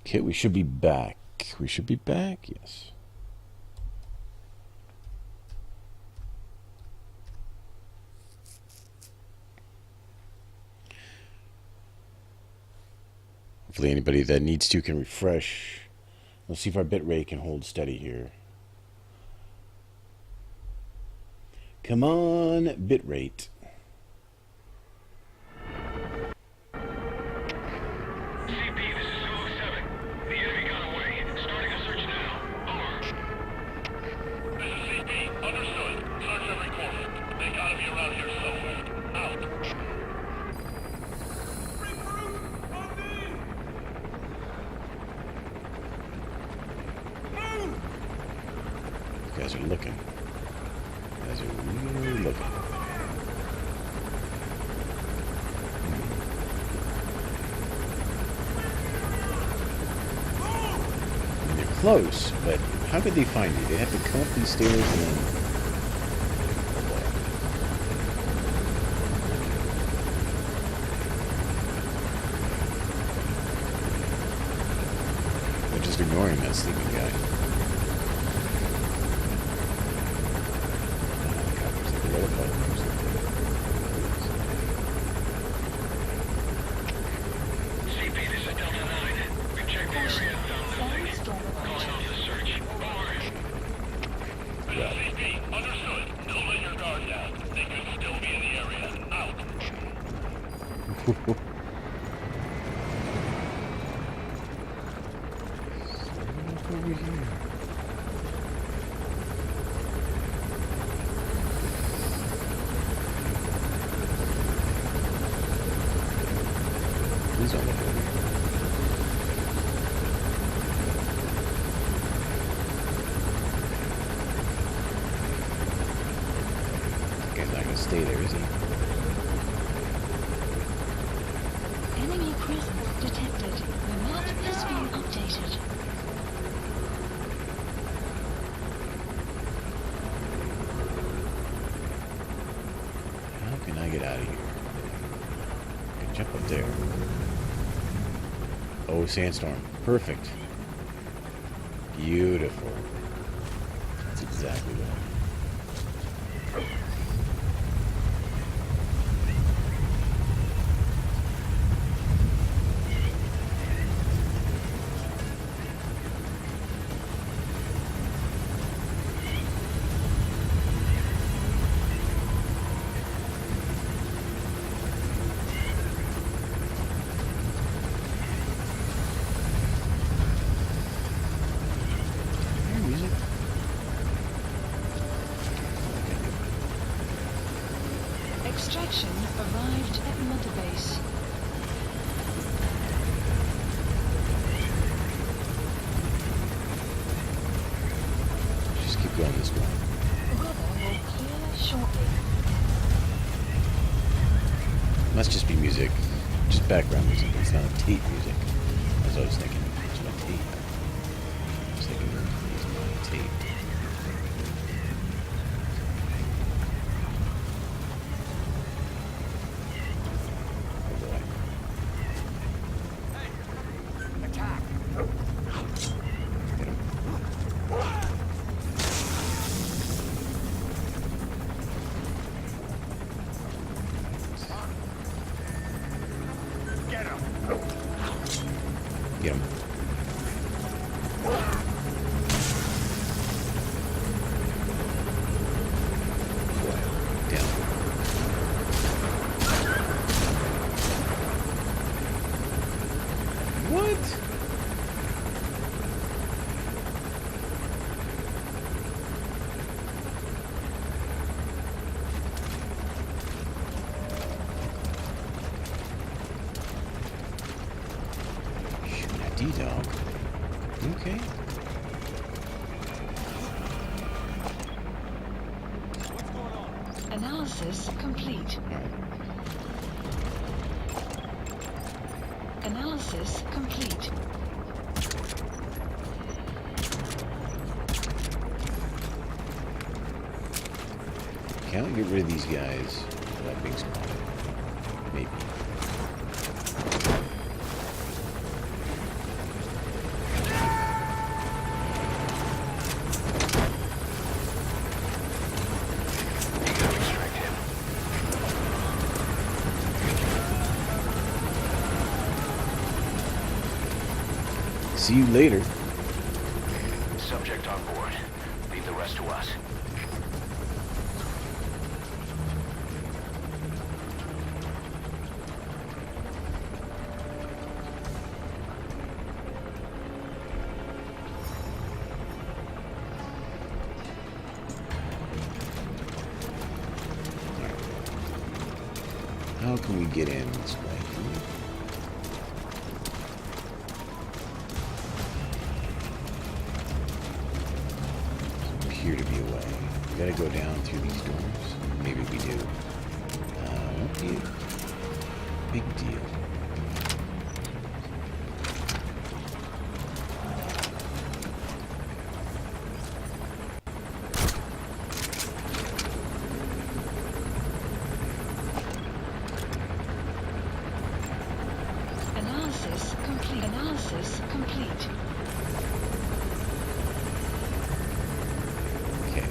Okay, we should be back. We should be back, yes. Hopefully anybody that needs to can refresh. Let's see if our bitrate can hold steady here. Come on, bitrate. You guys are looking. You guys are really looking. And they're close, but how could they find you? They have to come up these stairs and then... They're just ignoring that sleeping guy. He's on the board. This guy's not gonna stay there, is he? Enemy presence detected. The map has been updated. How can I get out of here? I can jump up there. Oh, sandstorm. Perfect. Beautiful. That's exactly what I want. Extraction arrived at Mother Base. Just keep going this way. Weather will clear shortly. Must just be music. Just background music. It's not tape music. As I was thinking. It's not tape. I was thinking it's not tape. Get him. Down. What? D-Dog. Okay. Analysis complete. Analysis complete. Can't get rid of these guys without being spotted. Maybe. See you later. Subject on board. Leave the rest to us. How can we get in this way? Appear to be a way. We gotta go down through these doors. Maybe we do. Won't be a big deal. Analysis complete. Analysis complete. Okay.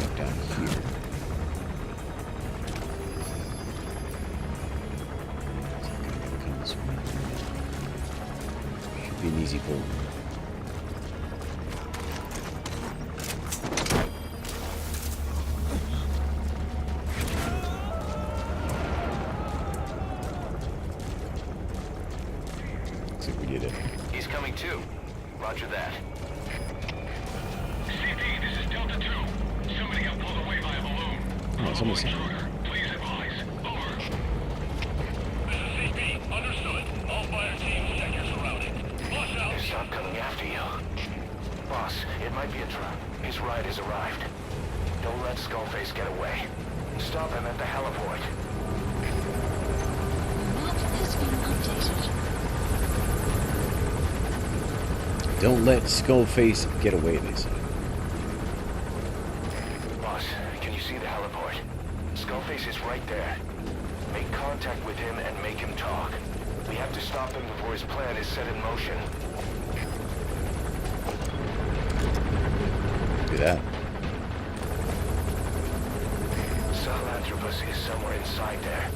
Go down here. Come this way. Should be an easy pull. He's coming too. Roger that. CP, this is Delta 2. Somebody got pulled away by a balloon. Oh, somebody's saying. Please advise. Over. This is CP. Understood. All fire teams, check your surroundings. Boss out. They stopped coming after you. Boss, it might be a trap. His ride has arrived. Don't let Skullface get away. Stop him at the heliport. Map has been updated. Don't let Skullface get away, they say. Boss, can you see the heliport? Skullface is right there. Make contact with him and make him talk. We have to stop him before his plan is set in motion. Do that. Sahelanthropus is somewhere inside there.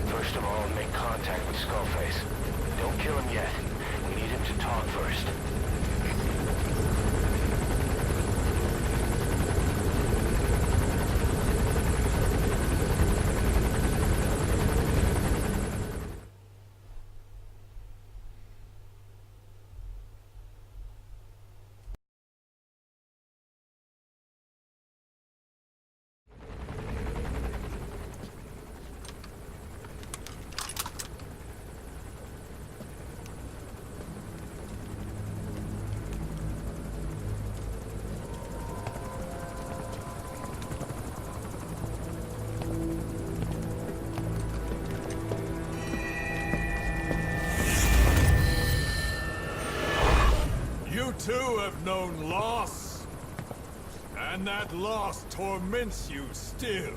First of all, make contact with Skullface. Don't kill him yet. We need him to talk first. You too have known loss, and that loss torments you still.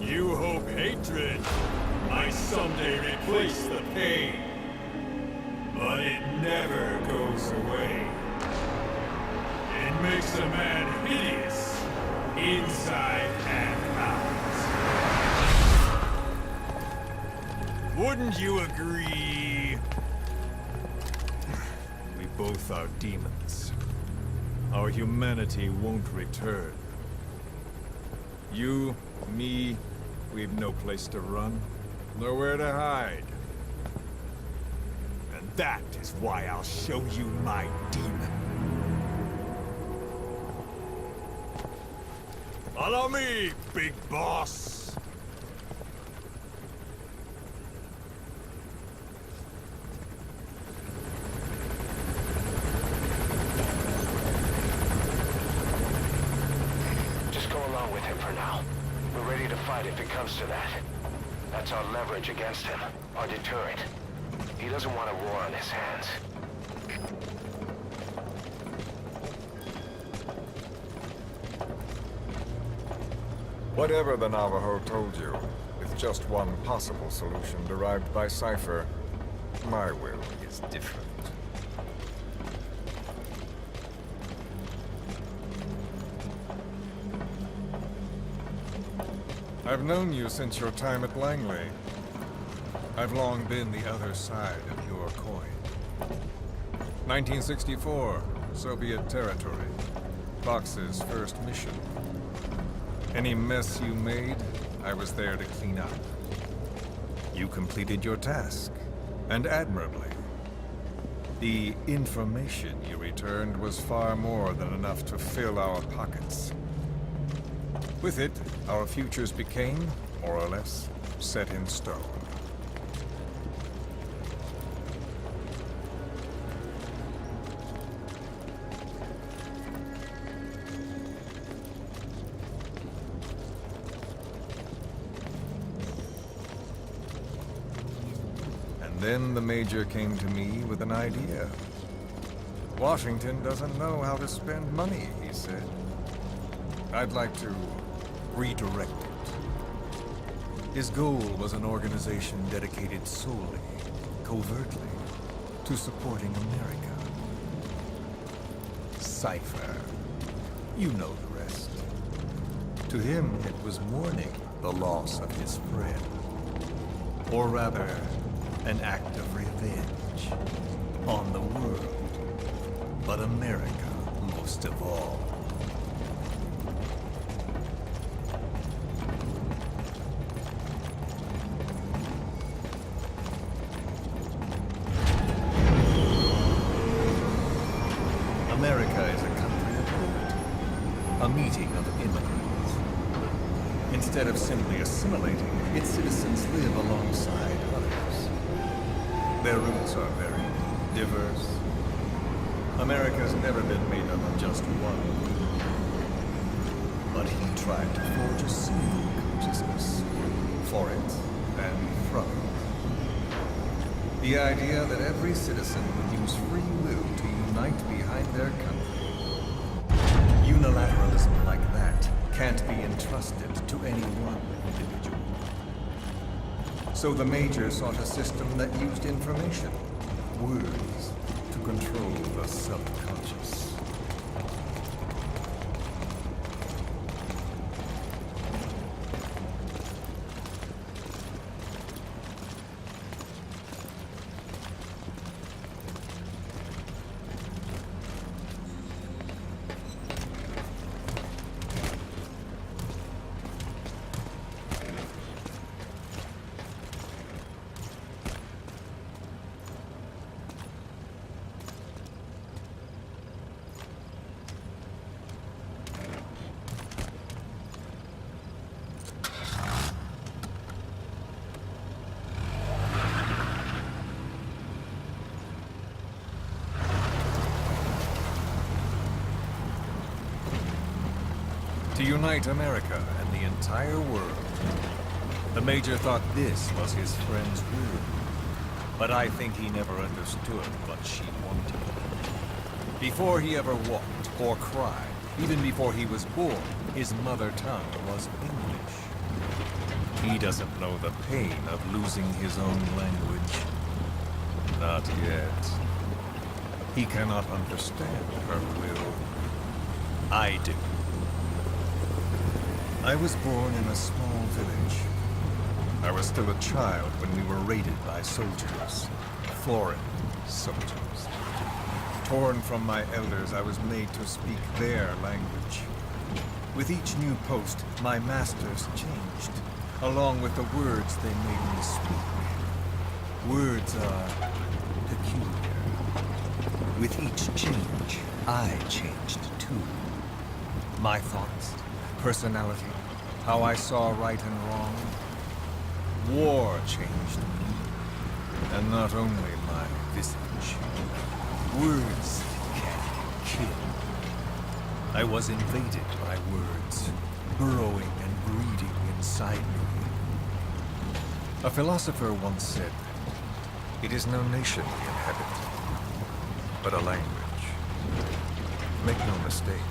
You hope hatred might someday replace the pain, but it never goes away. It makes a man hideous, inside and out. Wouldn't you agree? We both are demons. Our humanity won't return. You, me, we've no place to run, nowhere to hide. And that is why I'll show you my demon. Follow me, big boss! If it comes to that. That's our leverage against him, our deterrent. He doesn't want a war on his hands. Whatever the Navajo told you, with just one possible solution derived by Cypher, My will is different. I've known you since your time at Langley. I've long been the other side of your coin. 1964, Soviet territory. Fox's first mission. Any mess you made, I was there to clean up. You completed your task, and admirably. The information you returned was far more than enough to fill our pockets. With it, our futures became, more or less, set in stone. And then the Major came to me with an idea. Washington doesn't know how to spend money, he said. I'd like to redirect it. His goal was an organization dedicated solely, covertly, to supporting America. Cypher. You know the rest. To him, it was mourning the loss of his friend. Or rather, an act of revenge on the world, but America most of all. America is a country of hope, a meeting of immigrants. Instead of simply assimilating, its citizens live alongside others. Their roots are very diverse. America's never been made up of just one group. But he tried to forge a single consciousness for it and from it. The idea that every citizen would use free will to unite behind their country. Unilateralism like that can't be entrusted to any one individual. So the Major sought a system that used information, words, to control the subconscious. To unite America and the entire world. The Major thought this was his friend's will. But I think he never understood what she wanted. Before he ever walked or cried, even before he was born, his mother tongue was English. He doesn't know the pain of losing his own language. Not yet. He cannot understand her will. I do. I was born in a small village. I was still a child when we were raided by soldiers. Foreign soldiers. Torn from my elders, I was made to speak their language. With each new post, my masters changed, along with the words they made me speak. Words are peculiar. With each change, I changed too. My thoughts, personality, how I saw right and wrong. War changed me, and not only my visage. Words can kill. I was invaded by words, burrowing and breeding inside me. A philosopher once said, "It is no nation we inhabit, but a language." Make no mistake,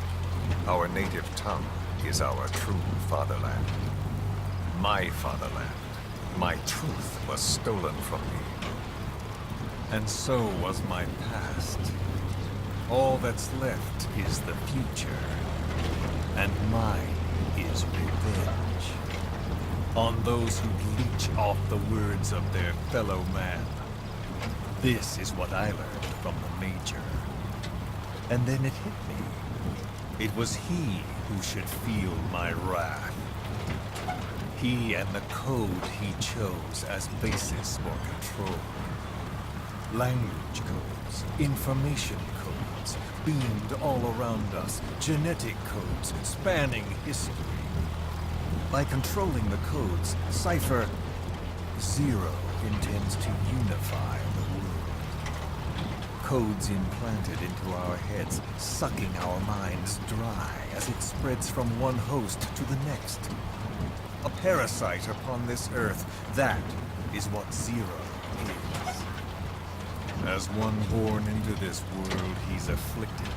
our native tongue is our true fatherland. My fatherland. My truth was stolen from me. And so was my past. All that's left is the future. And mine is revenge. On those who leech off the words of their fellow man. This is what I learned from the Major. And then it hit me. It was he who should feel my wrath. He and the code he chose as basis for control. Language codes, information codes, beamed all around us, genetic codes spanning history. By controlling the codes, Cypher Zero intends to unify the world. Codes implanted into our heads, sucking our minds dry as it spreads from one host to the next. A parasite upon this earth, that is what Zero is. As one born into this world he's afflicted,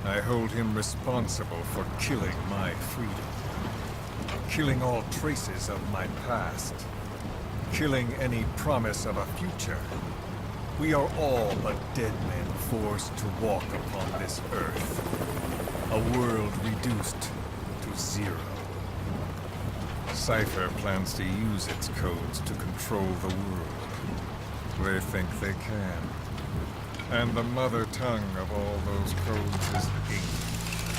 I hold him responsible for killing my freedom. Killing all traces of my past. Killing any promise of a future. We are all but dead men forced to walk upon this earth. A world reduced to zero. Cypher plans to use its codes to control the world. They think they can. And the mother tongue of all those codes is English.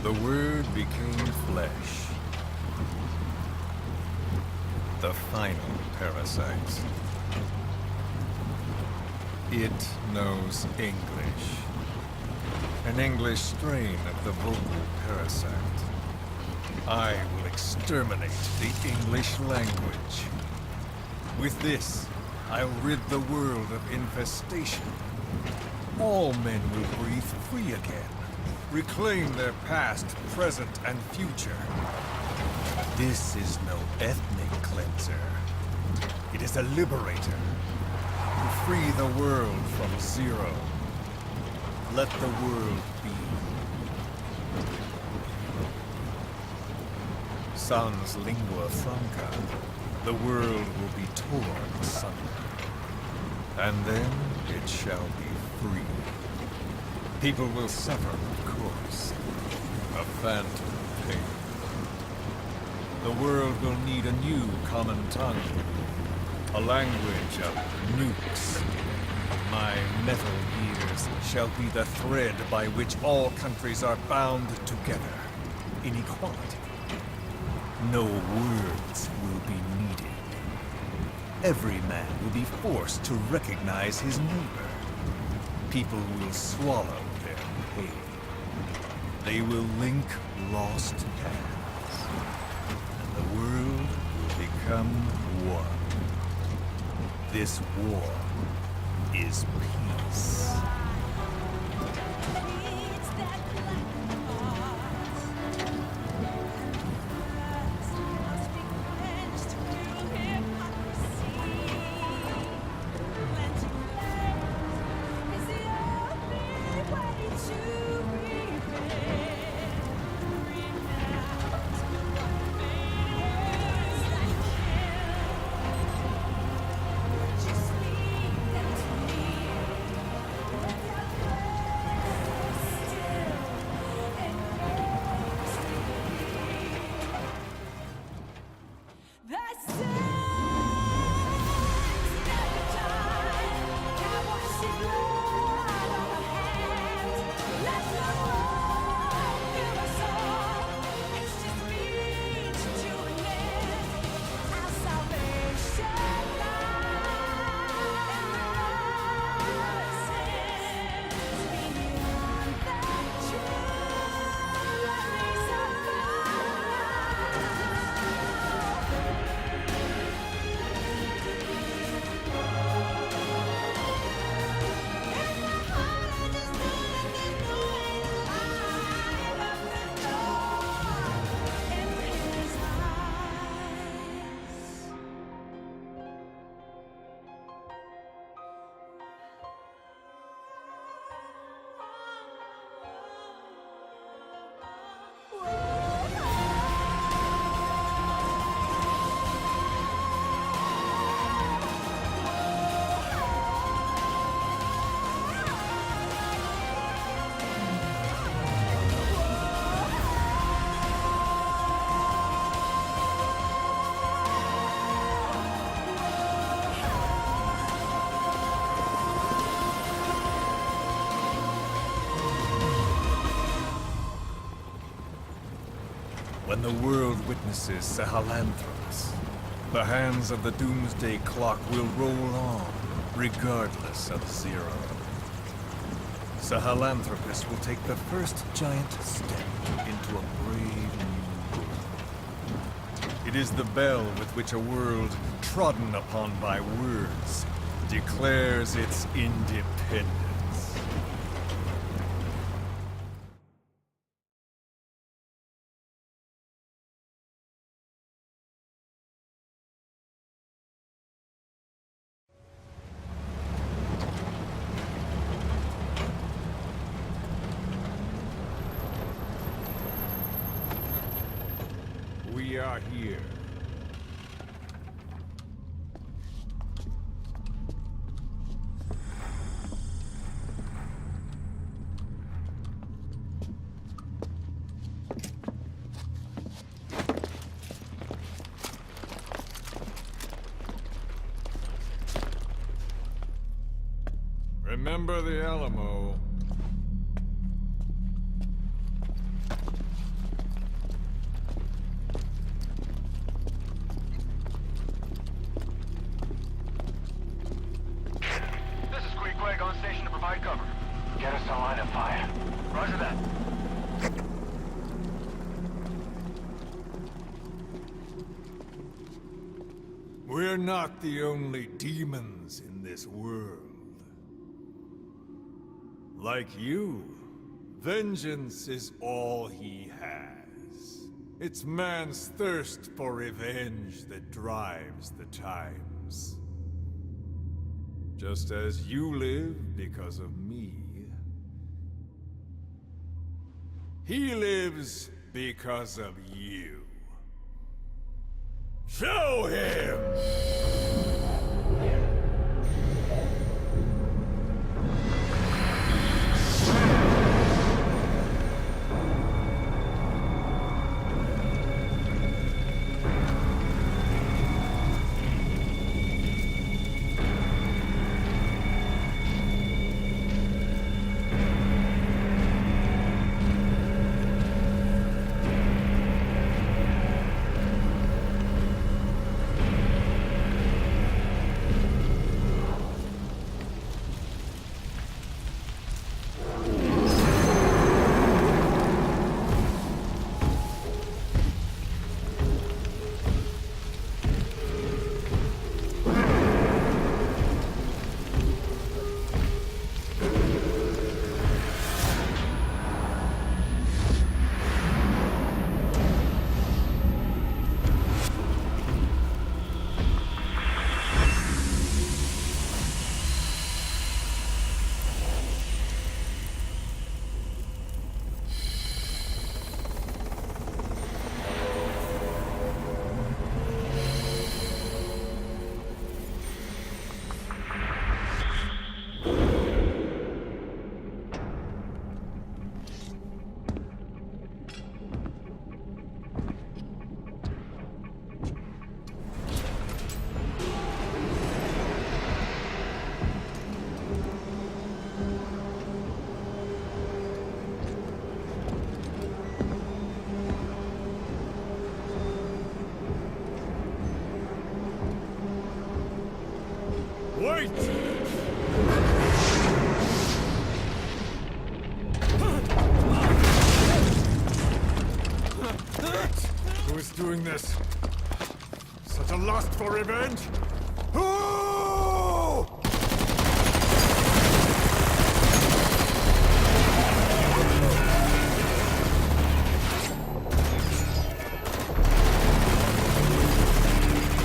The word became flesh. The final parasite. It knows English. An English strain of the vocal parasite. I will exterminate the English language. With this, I'll rid the world of infestation. All men will breathe free again, reclaim their past, present, and future. This is no ethnic cleanser. It is a liberator. To free the world from Zero. Let the world be. Sans lingua franca, the world will be torn asunder. And then it shall be free. People will suffer, of course. A phantom pain. The world will need a new common tongue. A language of nukes. My metal years shall be the thread by which all countries are bound together in equality. No words will be needed. Every man will be forced to recognize his neighbor. People will swallow their pain. They will link lost hands. And the world will become one. This war is peace. when the world witnesses Sahelanthropus, the hands of the doomsday clock will roll on, regardless of Zero. Sahelanthropus will take the first giant step into a brave new world. It is the bell with which a world trodden upon by words declares its independence. We are here. Remember the Alamo. This is Queequeg on station to provide cover. Get us a line of fire. Roger that. We're not the only demons in this world. Like you, vengeance is all he has. It's man's thirst for revenge that drives the times. Just as you live because of me, he lives because of you. Show him! Wait! Who is doing this? Such a lust for revenge? Who?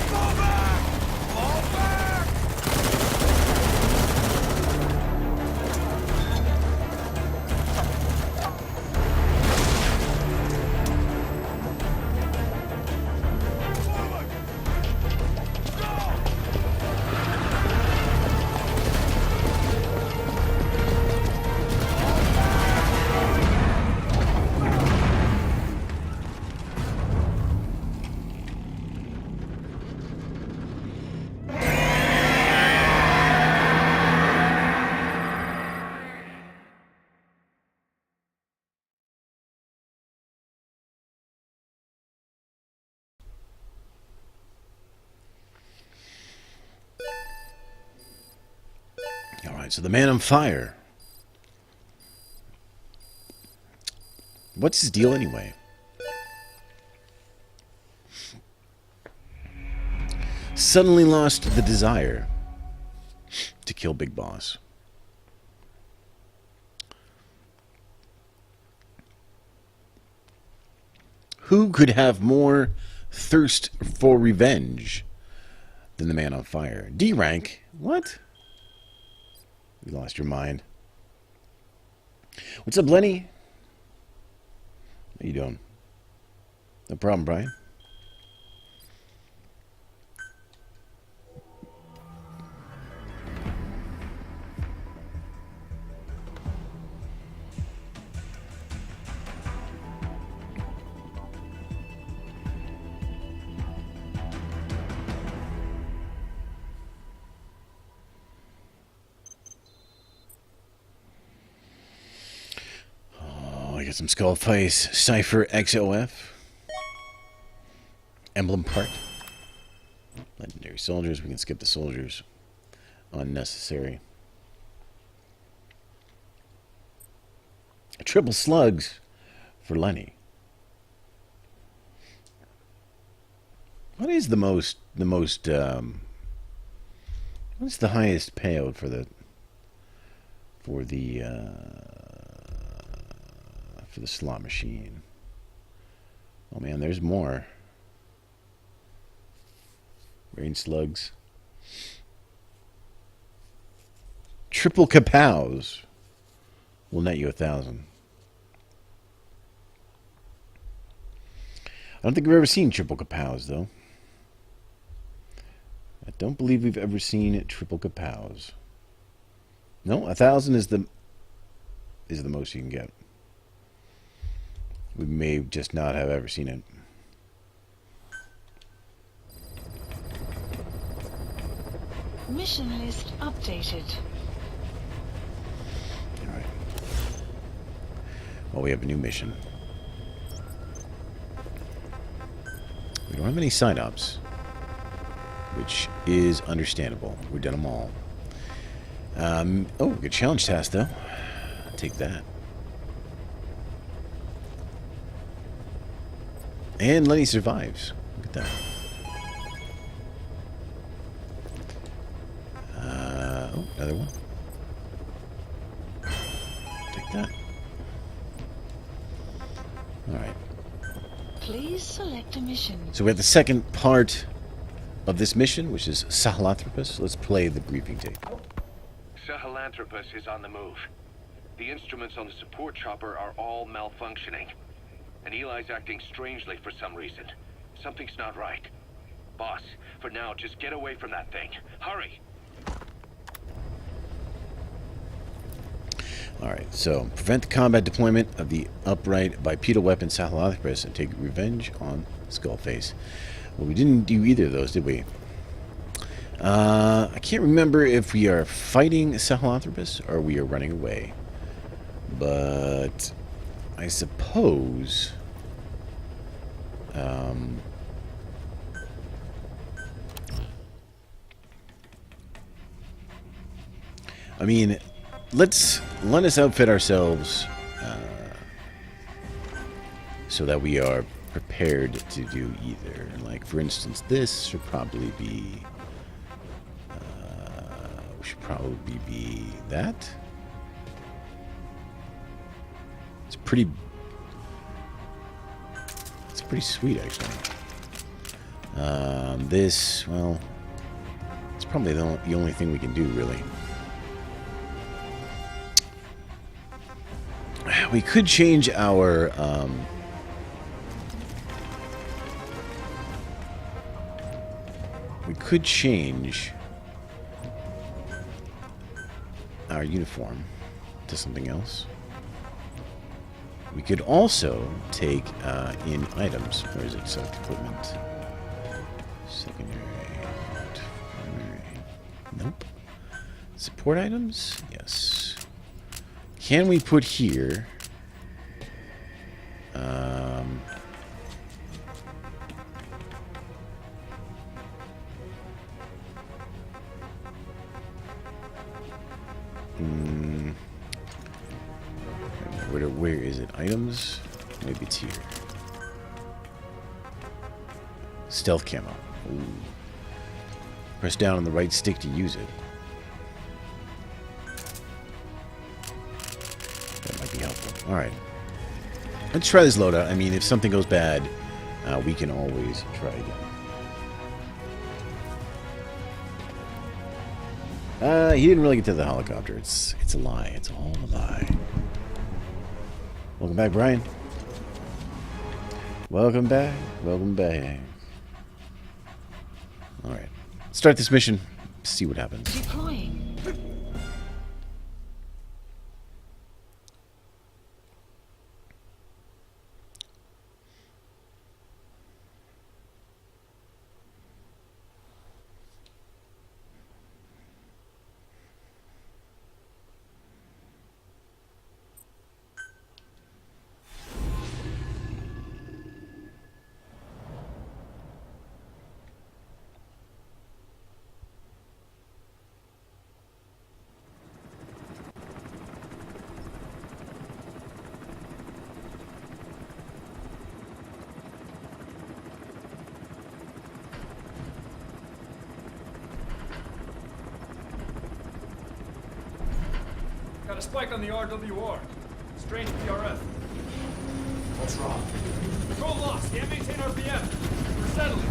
Fall back! Fall back! Forward! Go! Alright, so the man on fire. What's his deal anyway? Suddenly lost the desire to kill Big Boss. Who could have more thirst for revenge than the man on fire? D rank? What? You lost your mind. What's up, Lenny? How you doing? No problem, Brian. I got some skull face, Cypher XOF, emblem part, legendary soldiers. We can skip the soldiers, unnecessary. Triple slugs for Lenny. What is what's the highest payout for the slot machine? Oh man, there's more. Rain slugs. Triple kapows will net you 1,000. I don't think we've ever seen triple kapows though. I don't believe we've ever seen triple kapows. No, 1,000 is the most you can get. We may just not have ever seen it. Mission list updated. Alright. Well, we have a new mission. We don't have any sign-ups, which is understandable. We've done them all. Oh, good challenge task, though. I'll take that. And Lenny survives. Look at that. Oh, another one. Take that. Alright. Please select a mission. So we have the second part of this mission, which is Sahelanthropus. Let's play the briefing tape. Sahelanthropus is on the move. The instruments on the support chopper are all malfunctioning. And Eli's acting strangely for some reason. Something's not right. Boss, for now, just get away from that thing. Hurry! Alright, so prevent the combat deployment of the upright bipedal weapon Sahelanthropus and take revenge on Skullface. Well, we didn't do either of those, did we? I can't remember if we are fighting Sahelanthropus or we are running away. But I suppose I mean, let us outfit ourselves so that we are prepared to do either. Like, for instance, this should probably be that. It's pretty sweet, actually. This, well, it's probably the only thing we can do, really. We could change our uniform to something else. We could also take in items. Where is it? Select equipment. Secondary. Primary. Nope. Support items? Yes. Can we put here? where is it? Items? Maybe it's here. Stealth camo. Ooh. Press down on the right stick to use it. That might be helpful. Alright. Let's try this loadout. I mean, if something goes bad, we can always try again. He didn't really get to the helicopter. It's a lie. It's all a lie. Welcome back, Brian. Welcome back. Welcome back. Alright. Start this mission. See what happens. Deploying. Got a spike on the RWR. Strange PRF. What's wrong? Control lost. Can't maintain RPM. We're settling.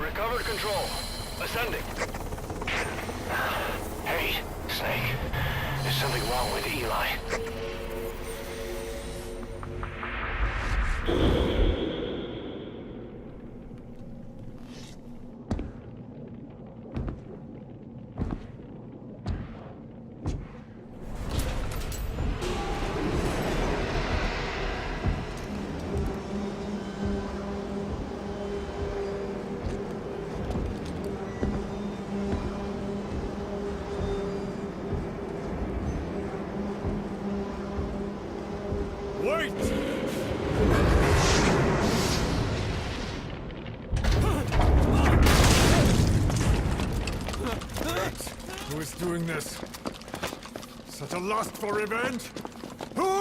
Recovered control. Ascending. Hey, Snake. There's something wrong with Eli. Wait! Who is doing this? Such a lust for revenge? Who?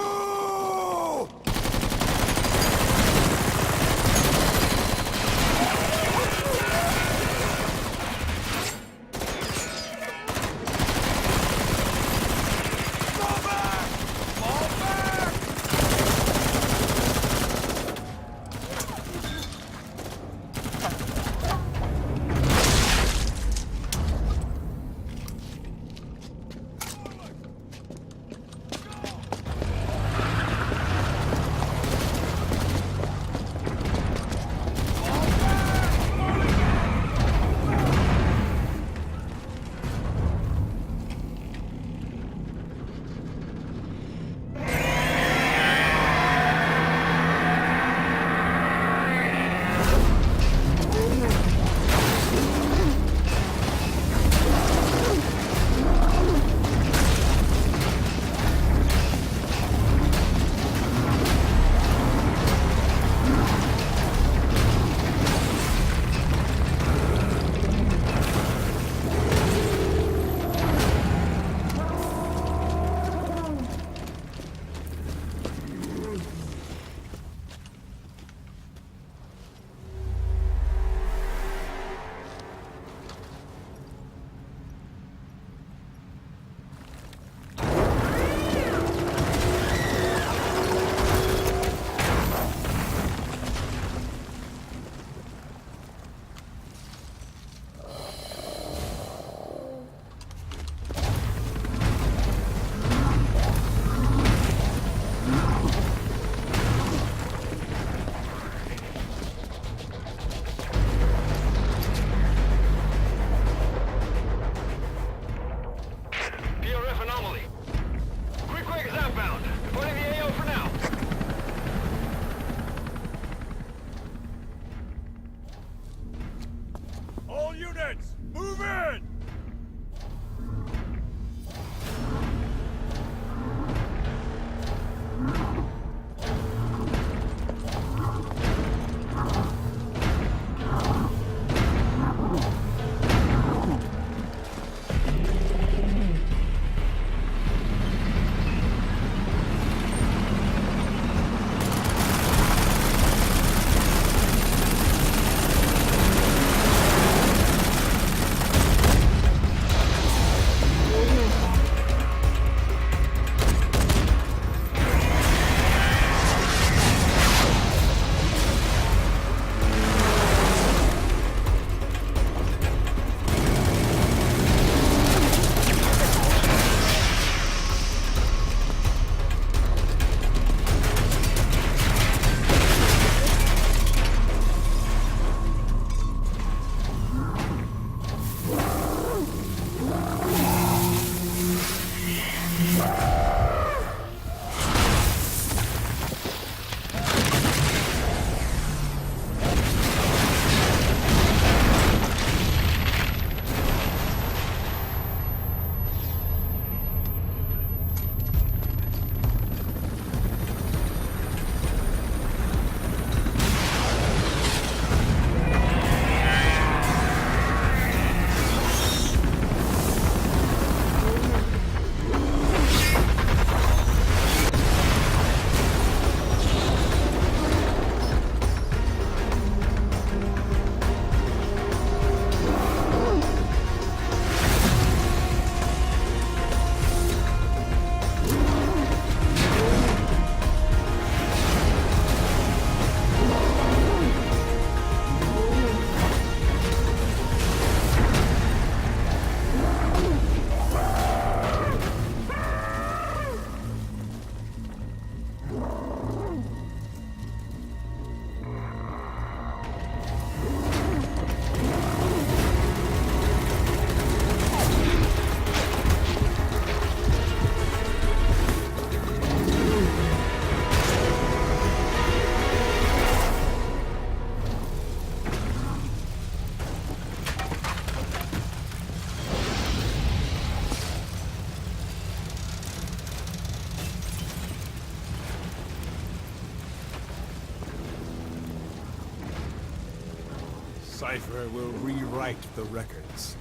cipher will rewrite the records,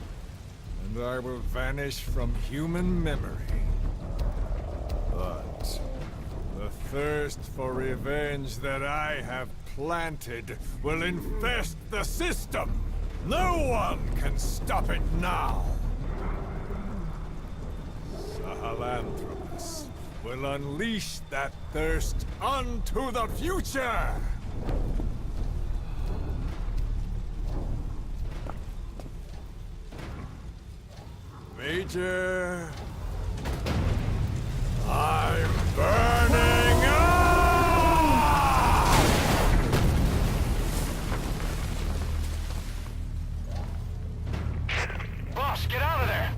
and I will vanish from human memory. But the thirst for revenge that I have planted will infest the system. No one can stop it now. Sahelanthropus will unleash that thirst onto the future! Major... I'm burning up! Boss, get out of there!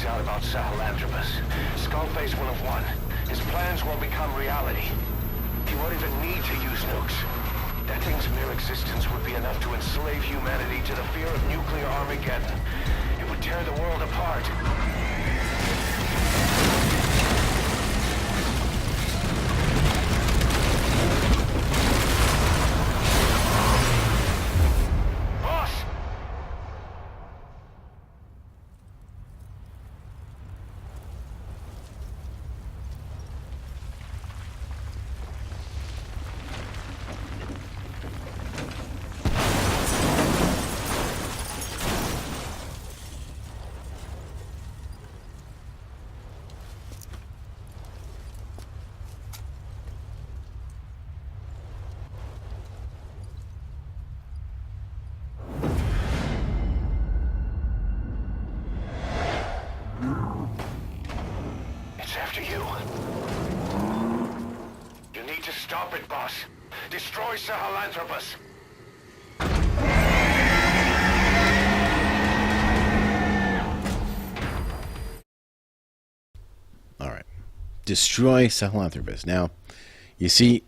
Out about Sahelanthropus. Skullface will have won. His plans will become reality. He won't even need to use nukes. That thing's mere existence would be enough to enslave humanity to the fear of nuclear Armageddon. It would tear the world apart. After you. You need to stop it, boss. Destroy Sahelanthropus. All right. Destroy Sahelanthropus. Now, you see...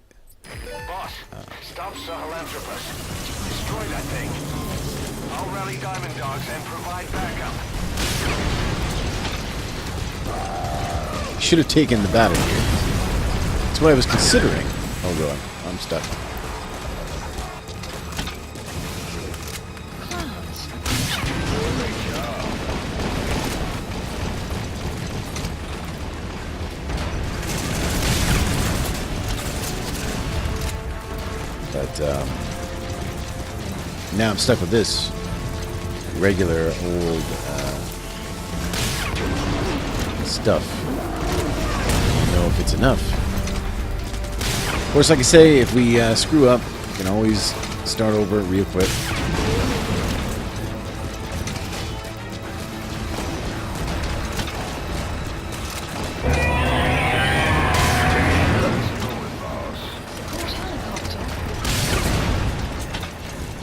Boss, stop Sahelanthropus. Destroy that thing. I'll rally Diamond Dogs and provide backup. Should have taken the battle here. That's what I was considering. Oh god, I'm stuck. Clouds. But now I'm stuck with this regular old stuff. Know if it's enough. Of course, like I say, if we screw up, we can always start over, re-equip.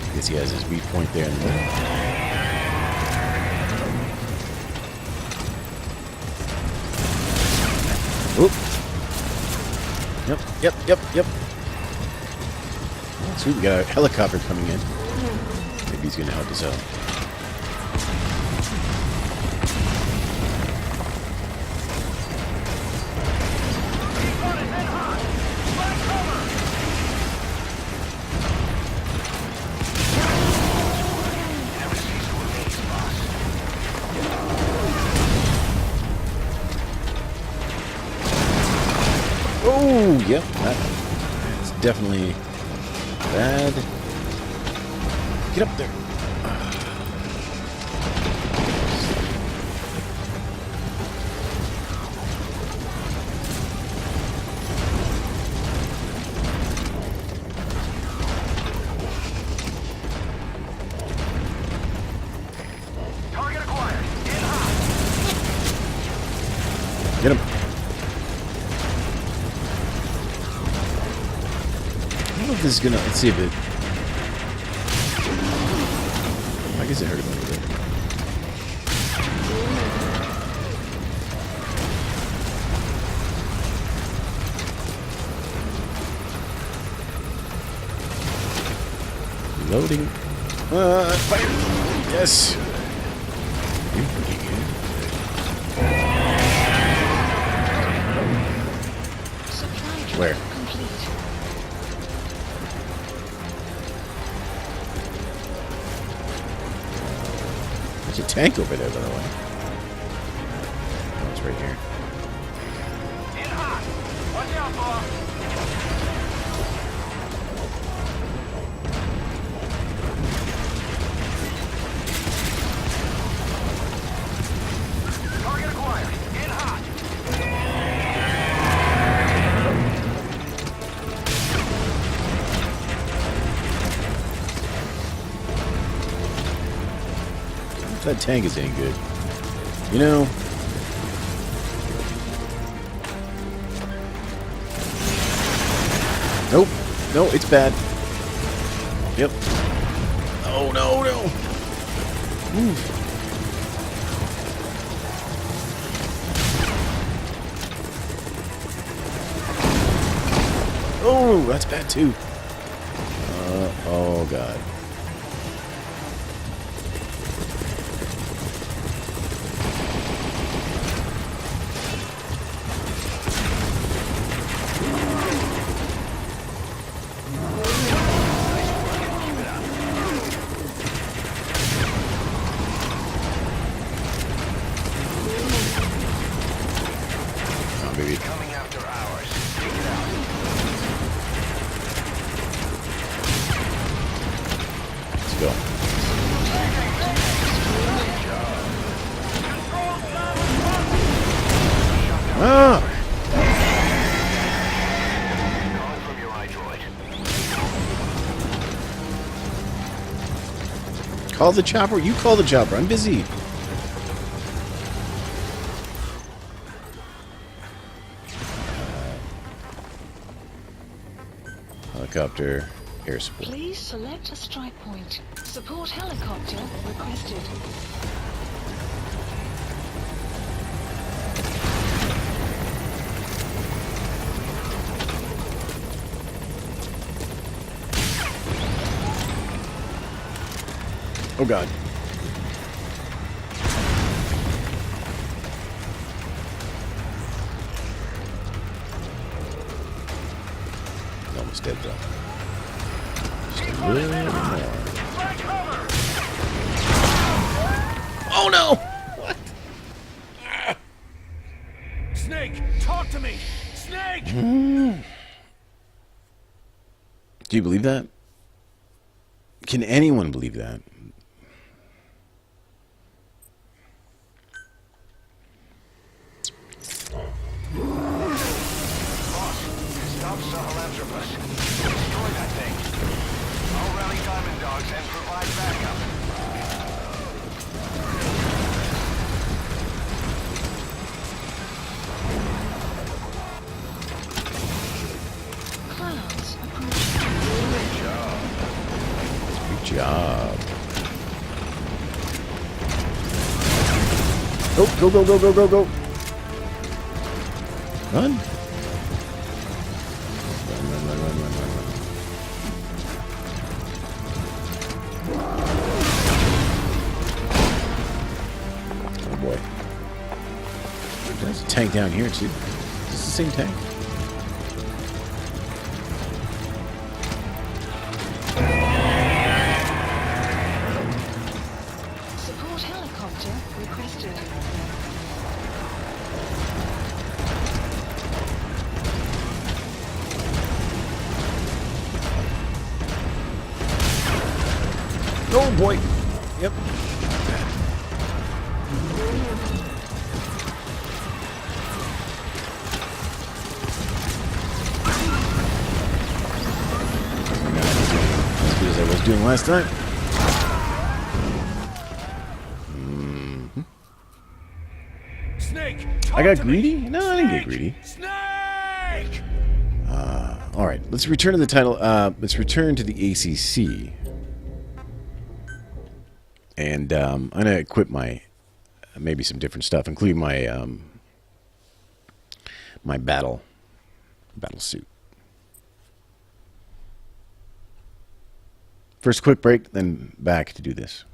I guess he has his weak point there in the middle. Oop. Yep. Sweet, we got a helicopter coming in. Maybe he's gonna help us out. Oh, yep, that's definitely bad. Get up there. Target acquired. In hot. Get him. I don't know if this is gonna. Let's see if it. I guess it hurt him a little bit. Loading. Fire! Yes! Supply drop Where? complete. There's a tank over there, by the way. Oh, it's right here. In hot. Watch out, boss. Target acquired. In hot. If that tank is any good. You know... Nope. No, it's bad. Yep. Oh, no, no. Move. Oh, that's bad too. Oh, God. Oh, baby. Coming after hours. Take it out. Let's go. Ah! Calling from your iDroid. Call the chopper. You call the chopper. I'm busy. Helicopter. Air support. Please select a strike point. Support helicopter requested. Oh, God. Almost dead, though. Just a little more. Oh, no! What? Snake, talk to me. Snake. Do you believe that? Can anyone believe that? Stop Sahelanthropus. Destroy that thing. I'll rally Diamond Dogs and provide backup. Clouds approaching. Good job. Oh, go, go, go, go, go, go. Run. Run, run, run, run, run, run, run. Oh, boy. There's a tank down here, too. Is this the same tank? Support helicopter requested. Oh, boy. Yep. As good as I was doing last time. Snake, I got greedy? No, I didn't get greedy. Snake! All right, let's return to the title. Let's return to the ACC. And I'm going to equip my, maybe some different stuff, including my, my battle suit. First quick break, then back to do this.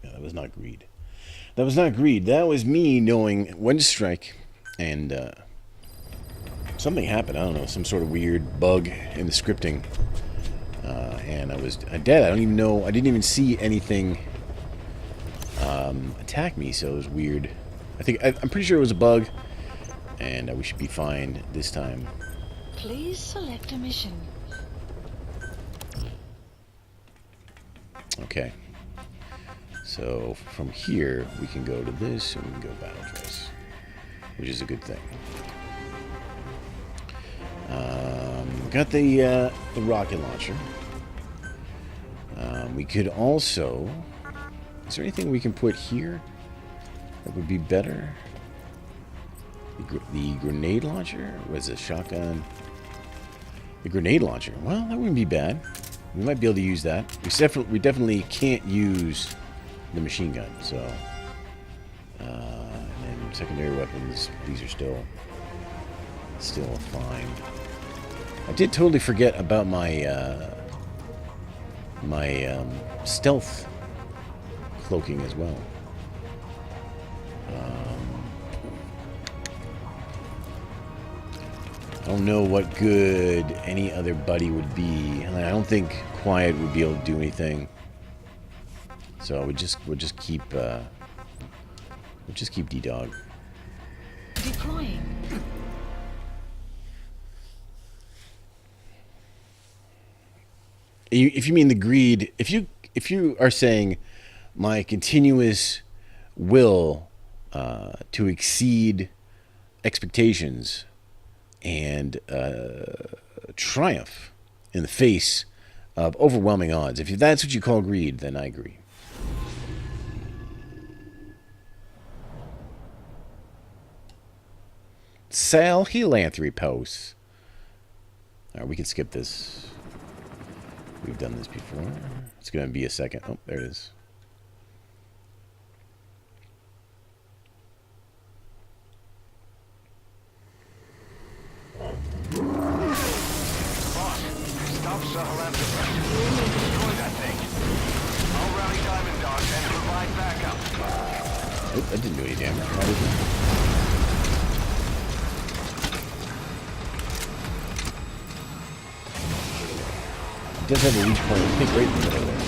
No, that was not greed. That was not greed. That was me knowing when to strike, and something happened. I don't know, some sort of weird bug in the scripting, and I was dead. I don't even know. I didn't even see anything attack me, so it was weird. I'm pretty sure it was a bug, and we should be fine this time. Please select a mission. Okay. So from here, we can go to this, and we can go battle dress, which is a good thing. Got the rocket launcher. We could also... Is there anything we can put here that would be better? The grenade launcher? Was a shotgun? The grenade launcher. Well, that wouldn't be bad. We might be able to use that. We definitely can't use the machine gun, so... and then secondary weapons, these are still fine. I did totally forget about my stealth cloaking as well. I don't know what good any other buddy would be. I don't think Quiet would be able to do anything. So we'll just keep D-Dog. Deploying. If you mean the greed, if you are saying my continuous will to exceed expectations and triumph in the face of overwhelming odds, if that's what you call greed, then I agree. Sal Helanthropy posts. All right, we can skip this. We've done this before. It's going to be a second. Oh, there it is. Boss, stop Sahelanthropus. Destroy that thing. I'll rally Diamond Dogs and provide backup. Oh, that didn't do any damage. Why did it? It does have a reach point. I think right in the middle there.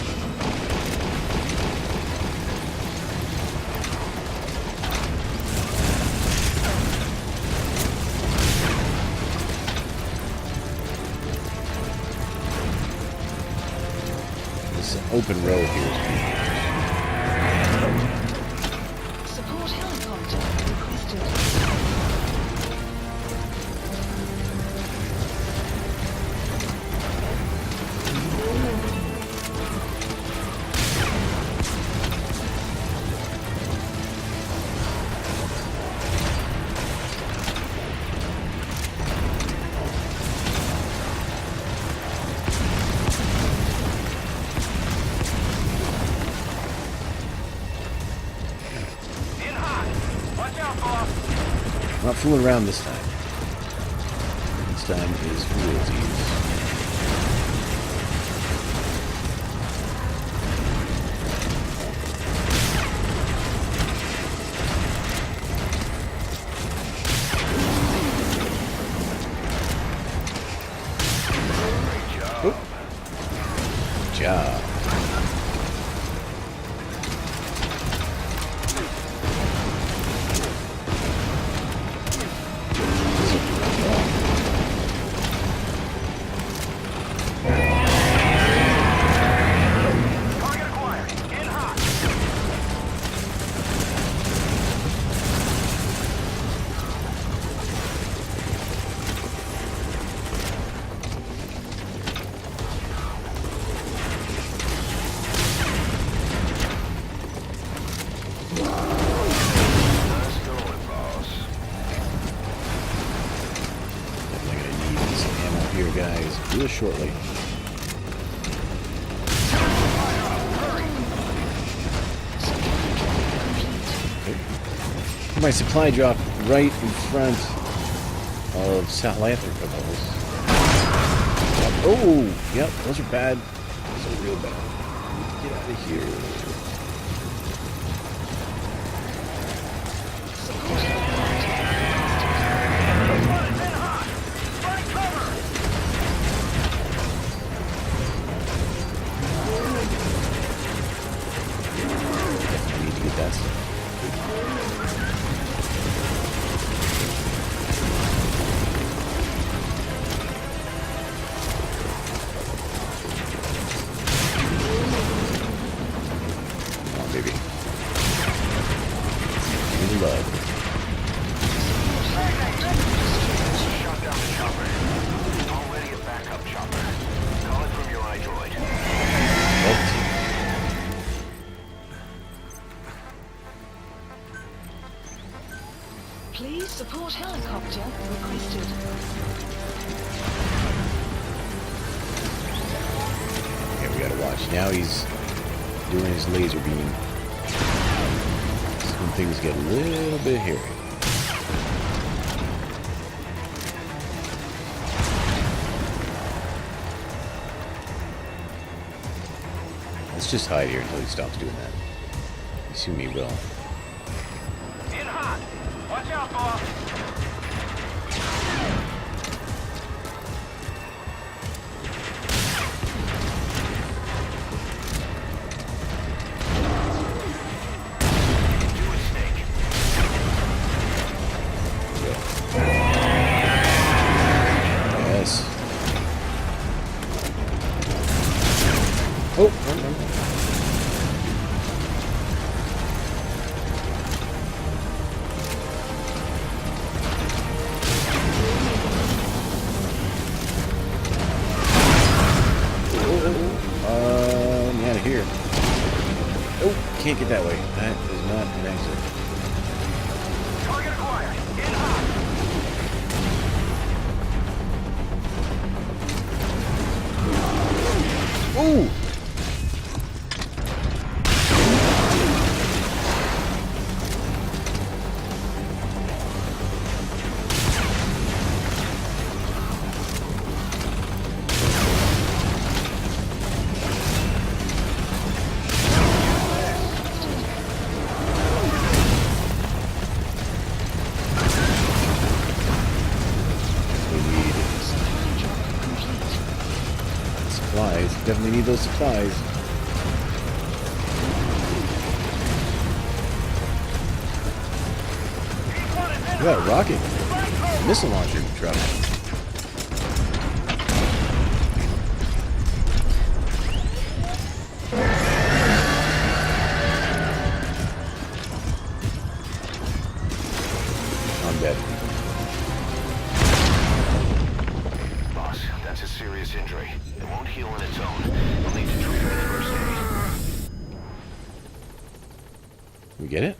This open road here is pretty. Support helicopter requested. Not fooling around this time. This time is for realsies. Job. Target acquired. In hot. Nice going, boss. Definitely gonna need some ammo here, guys, real shortly. Okay. My supply drop right in front of Sahelanthropus. Oh, yep, those are bad. Those are real bad. Get out of here. I need to get that stuff. Come on, baby. Give me love. Shot down the chopper. Already a backup chopper. Call it from your iDroid. Please support helicopter requested. Yeah, we gotta watch. Now he's doing his laser beam. That's when things get a little bit hairy. Let's just hide here until he stops doing that. Assume he will. In hot. Watch out, boss. Do it, Snake. Yes. Oh, no. I'm out of here. Oh, can't get that way. That is not an exit. Target acquired. In hot. Ooh! Supplies. Definitely need those supplies. We got a rocket missile launcher truck. I'm dead. Boss, that's a serious injury. It won't heal on its own. You'll need to treat it with first aid. We get it?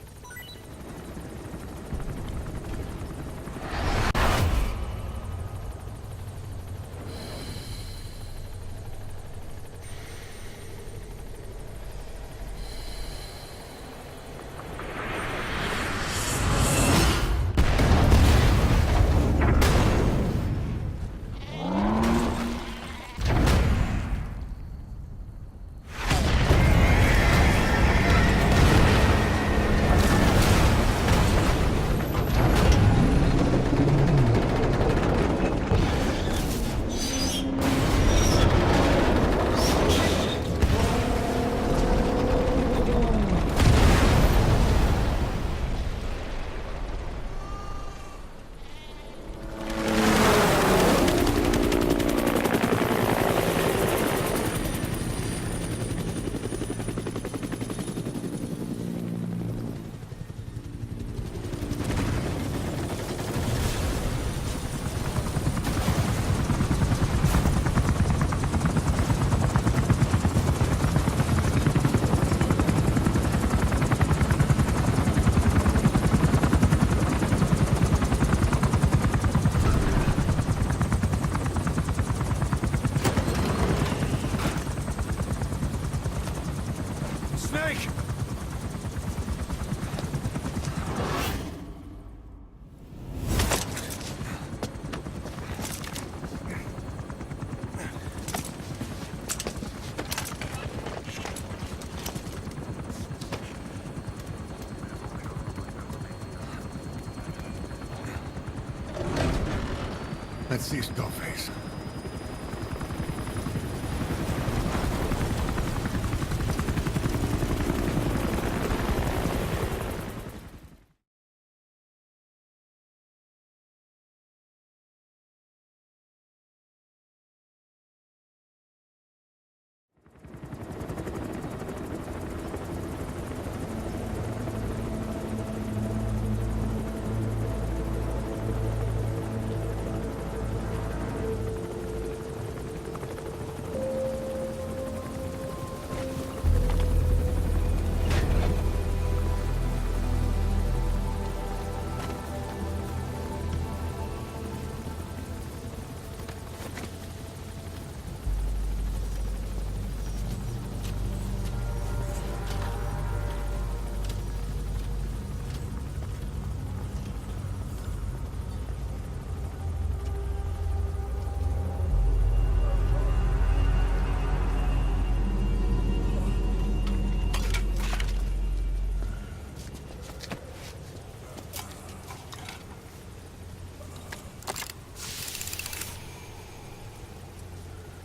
Let's see Skullface.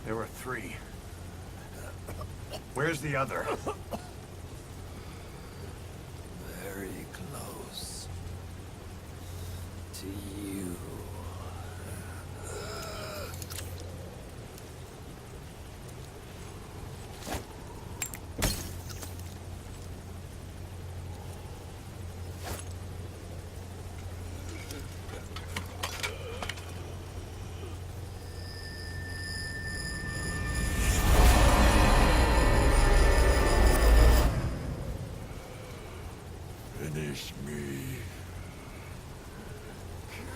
There were 3. Where's the other? Very close to you. Finish me.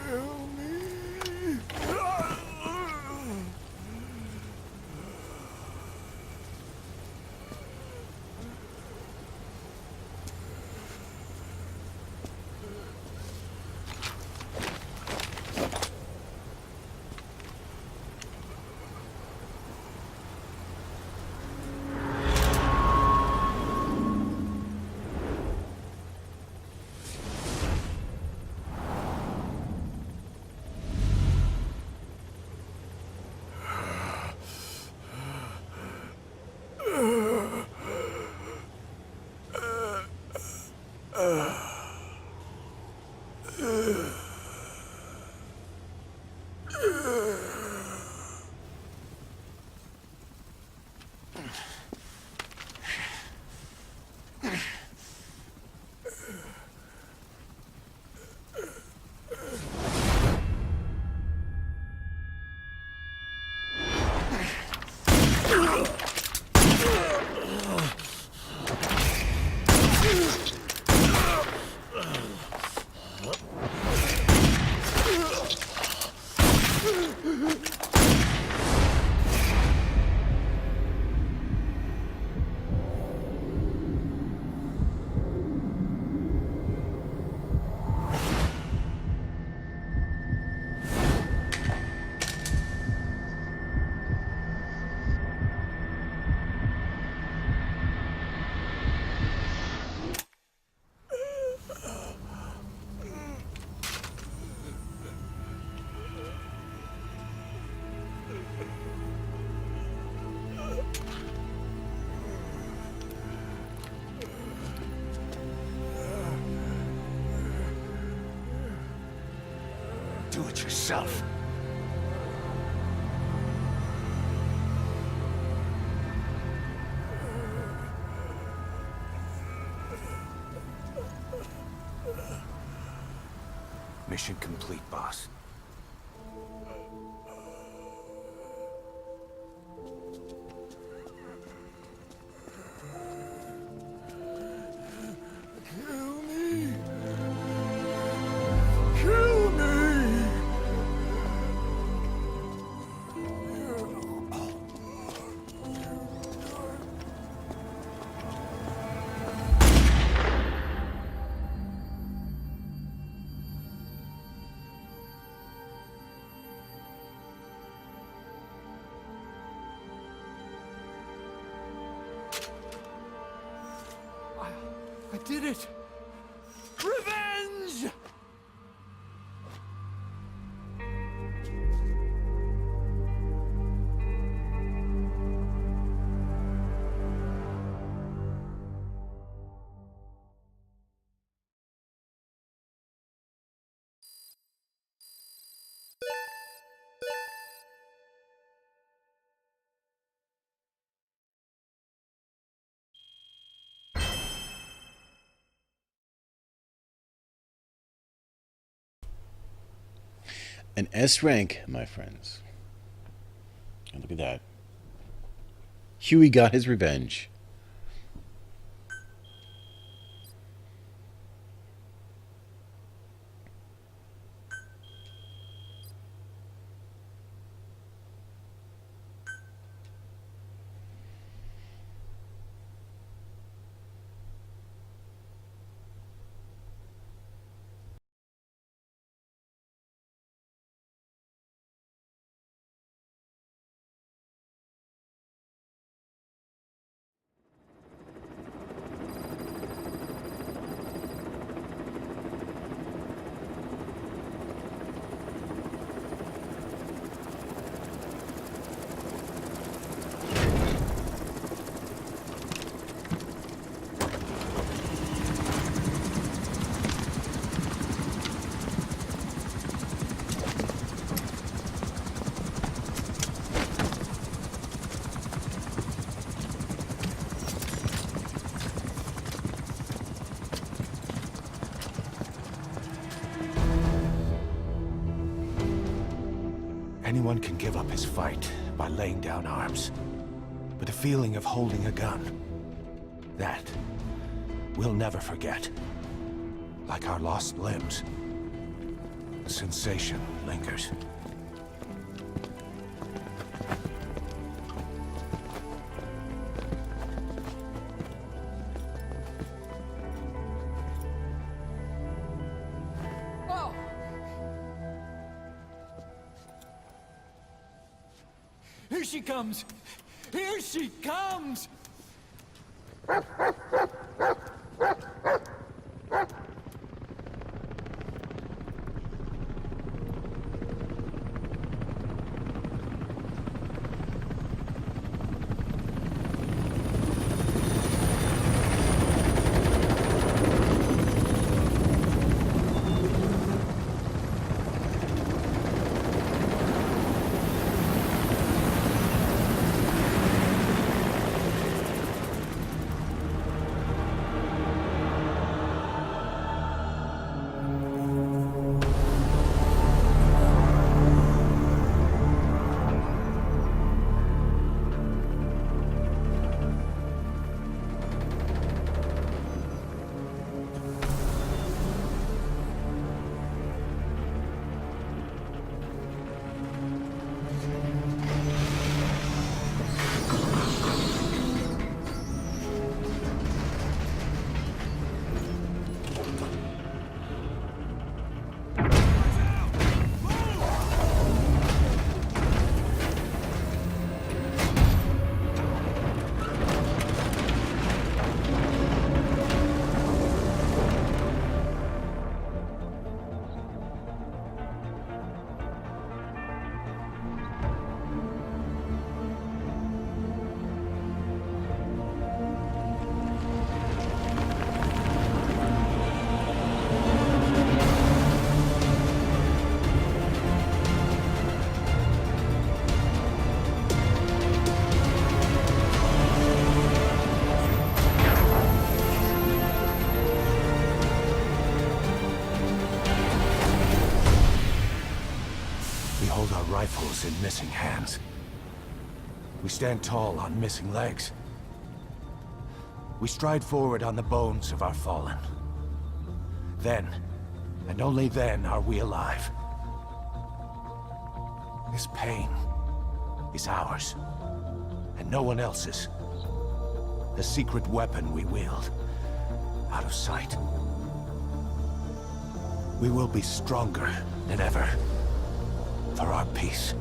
Kill me. Do it yourself. Mission complete, boss. Kill me. Kill me. I did it! Revenge! An S rank, my friends. And look at that. Huey got his revenge. Anyone can give up his fight by laying down arms. But the feeling of holding a gun, that we'll never forget. Like our lost limbs, the sensation lingers. Here she comes! Here she comes! Hold our rifles in missing hands. We stand tall on missing legs. We stride forward on the bones of our fallen. Then, and only then, are we alive. This pain is ours, and no one else's. The secret weapon we wield, out of sight. We will be stronger than ever. For our peace.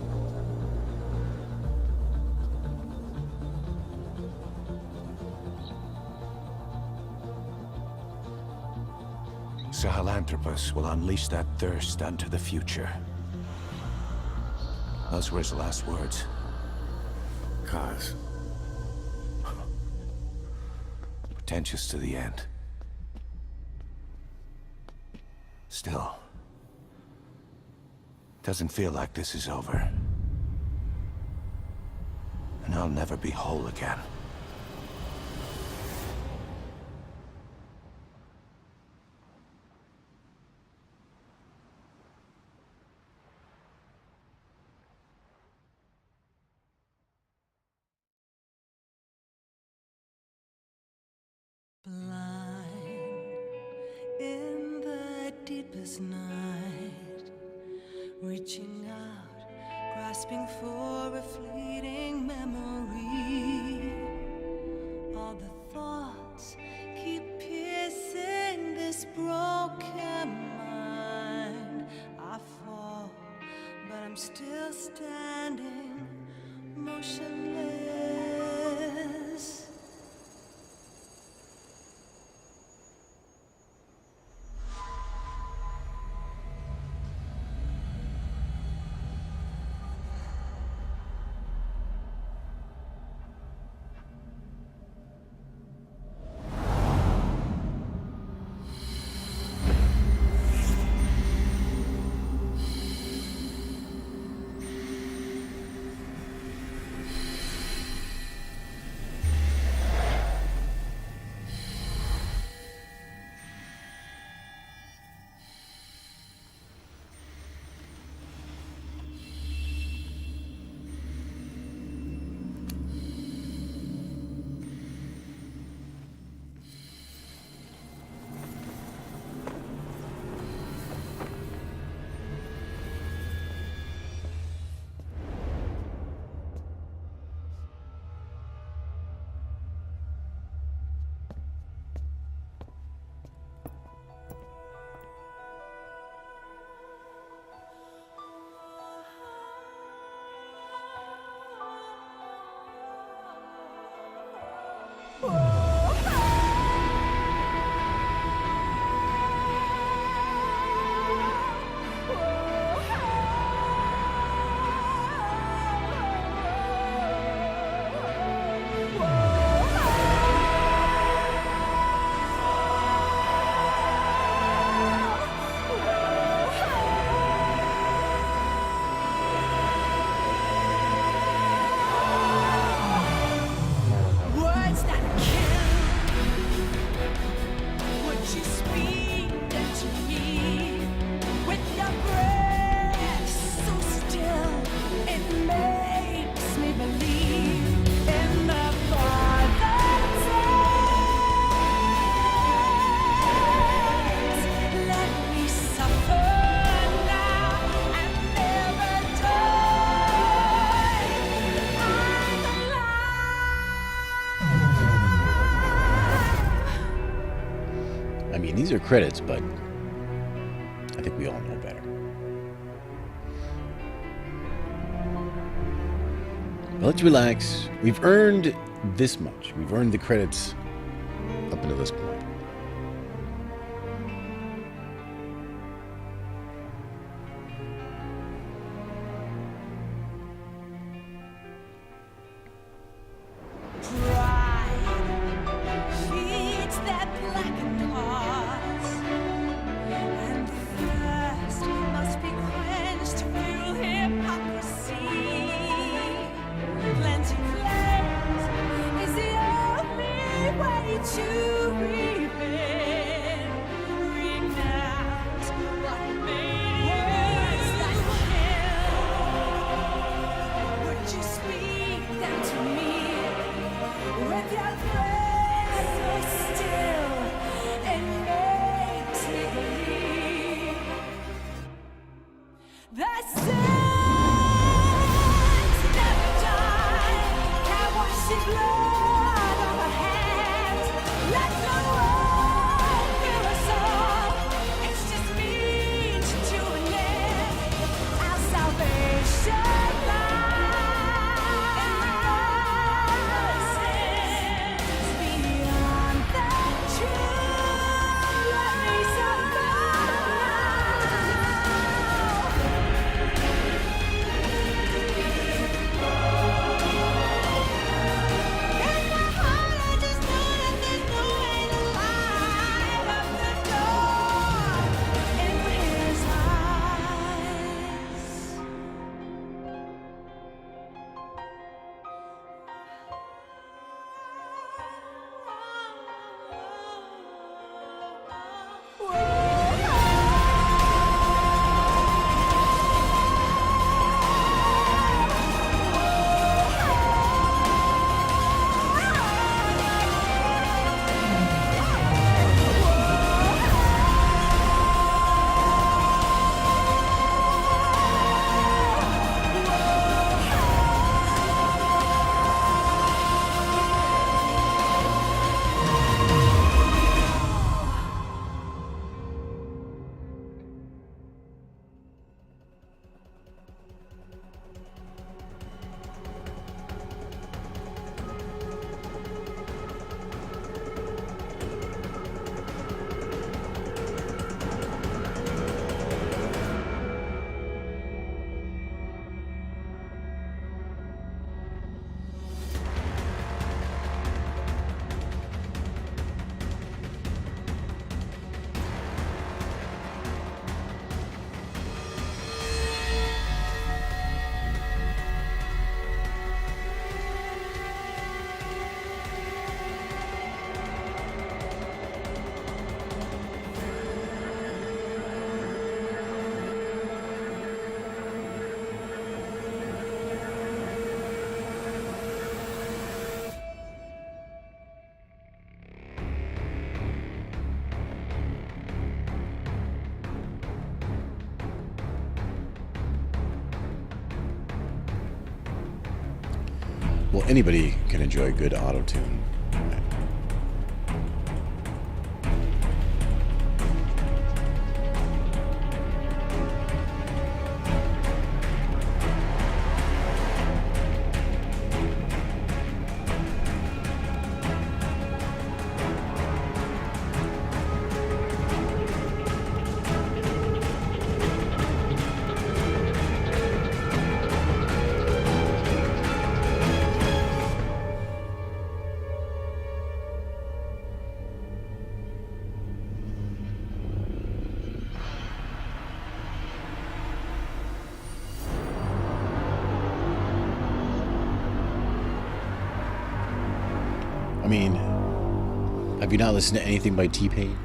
Sahelanthropus will unleash that thirst unto the future. Those were his last words. Cause. Pretentious to the end. Still. Doesn't feel like this is over. And I'll never be whole again. deepest night, reaching out, grasping for a fleeting memory. All the thoughts keep piercing this broken mind. I fall, but I'm still standing, motionless. Words that kill. Would you speak them to me? With your breath so still, it makes me believe in the Father's hands. Let me suffer now and never die. I'm alive. I mean, these are credits, but I think we all know better. But let's relax. We've earned this much. We've earned the credits up until this point. Pride feeds their blackened hearts, and thirst must be quenched to fuel hypocrisy. Cleansing flames is the only way to repay. Well, anybody can enjoy good auto-tune. Right? I mean, have you not listened to anything by T-Pain?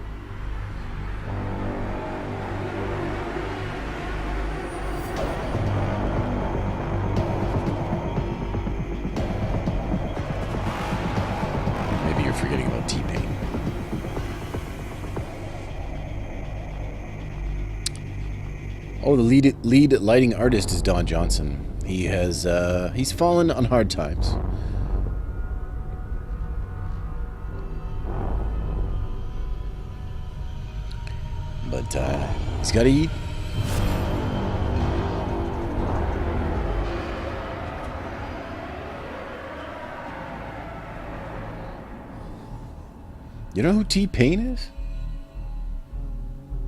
Maybe you're forgetting about T-Pain. Oh, the lead lighting artist is Don Johnson. He has he's fallen on hard times. But he's got to eat. You know who T-Pain is?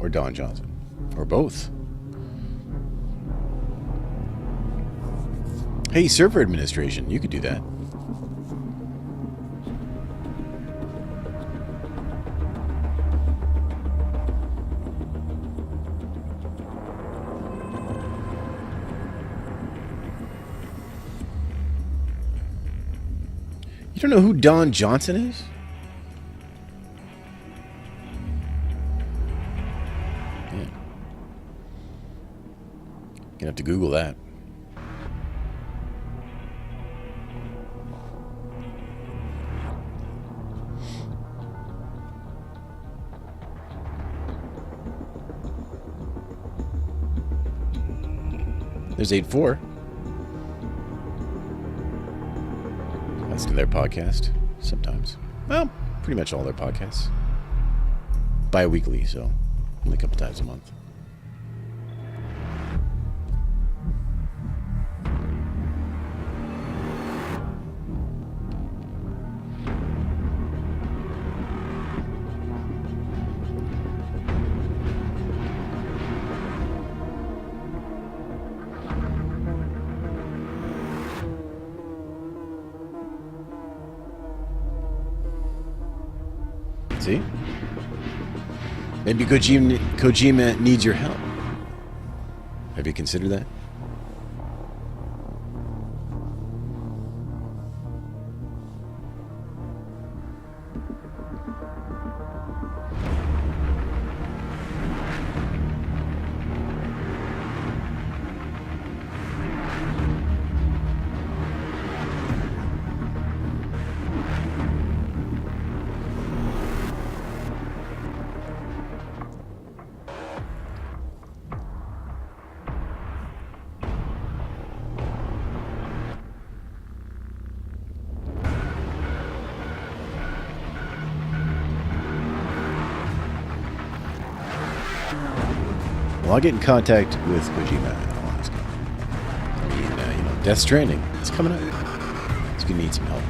Or Don Johnson? Or both? Hey, server administration, you could do that. You don't know who Don Johnson is? Yeah. Gonna have to Google that. There's 8-4. Listen to their podcast sometimes. Well, pretty much all their podcasts. Bi-weekly, so only a couple times a month. See? Maybe Kojima needs your help. Have you considered that? Well, I'll get in contact with Kojima. I'll ask him. I mean, you know, Death Stranding. It's coming up. He's gonna need some help.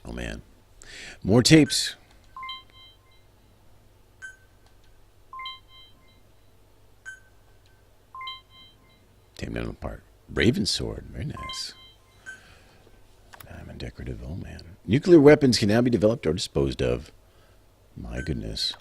Oh, man. More tapes. Tame them apart. Raven Sword. Very nice. Diamond decorative. Oh, man. Nuclear weapons can now be developed or disposed of. My goodness.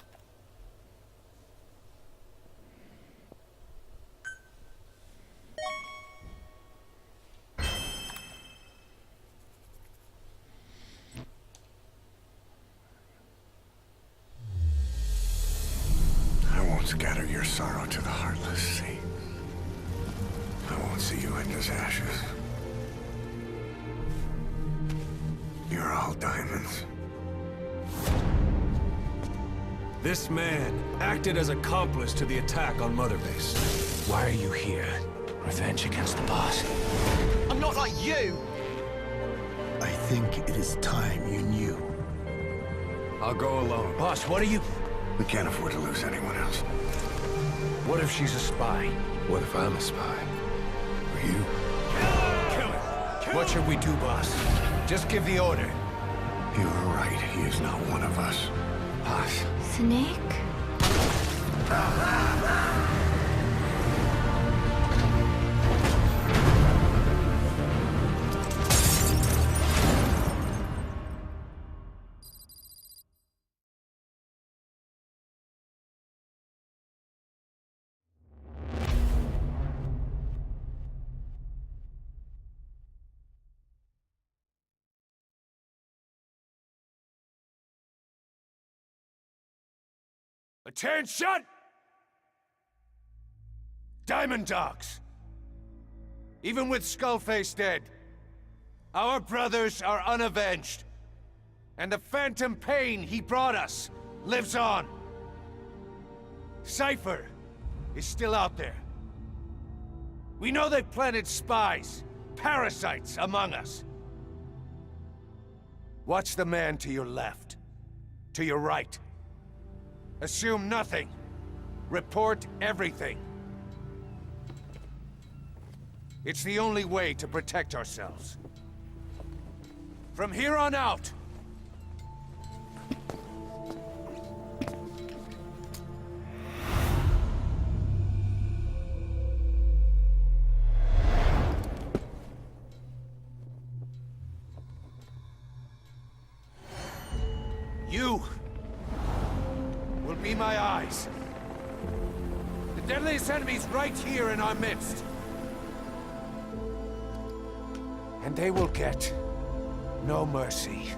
scatter your sorrow to the heartless sea. I won't see you end as ashes. You're all diamonds. This man acted as accomplice to the attack on Mother Base. Why are you here? Revenge against the boss. I'm not like you! I think it is time you knew. I'll go alone. Boss, what are you... We can't afford to lose anyone else. What if she's a spy? What if I'm a spy? For you? Kill her! What should we do, boss? Just give the order. You're right, he is not one of us. Boss. Snake? Attention! Diamond Dogs! Even with Skullface dead, our brothers are unavenged. And the phantom pain he brought us lives on. Cypher is still out there. We know they've planted spies, parasites among us. Watch the man to your left, to your right. Assume nothing. Report everything. It's the only way to protect ourselves. From here on out, you will be my eyes. The deadliest enemy's right here in our midst. And they will get no mercy.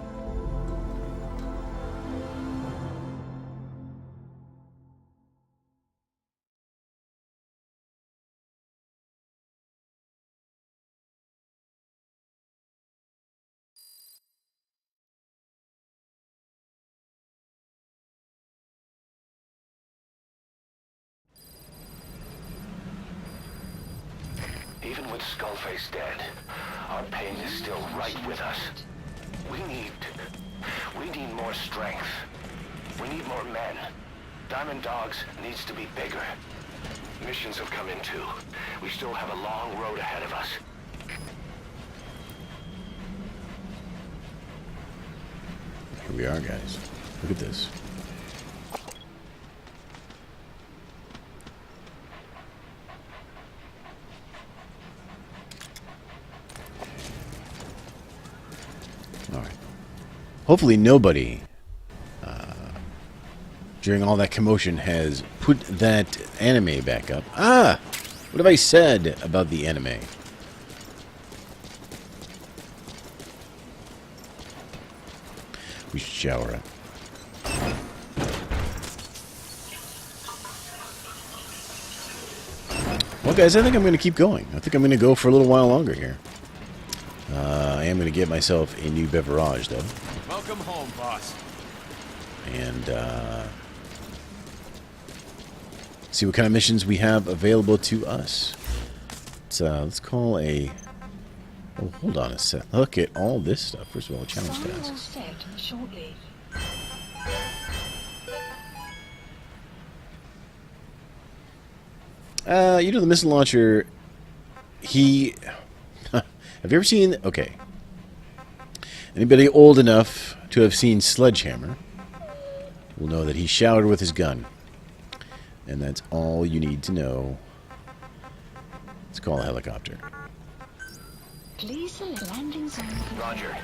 Even with Skullface dead, our pain is still right with us. We need more strength. We need more men. Diamond Dogs needs to be bigger. Missions have come in too. We still have a long road ahead of us. Here we are, guys. Look at this. Alright. Hopefully nobody, during all that commotion, has put that anime back up. Ah! What have I said about the anime? We should shower it. Well, guys, I think I'm going to keep going. I think I'm going to go for a little while longer here. I am going to get myself a new beverage, though. Welcome home, boss. And, see what kind of missions we have available to us. Let's call a... Oh, hold on a sec. Look at all this stuff. First of all, challenge tasks. Set shortly. You know, the missile launcher, he... Have you ever seen... Okay. Anybody old enough to have seen Sledgehammer will know that he showered with his gun. And that's all you need to know. Let's call a helicopter. Please select landing zone. Roger.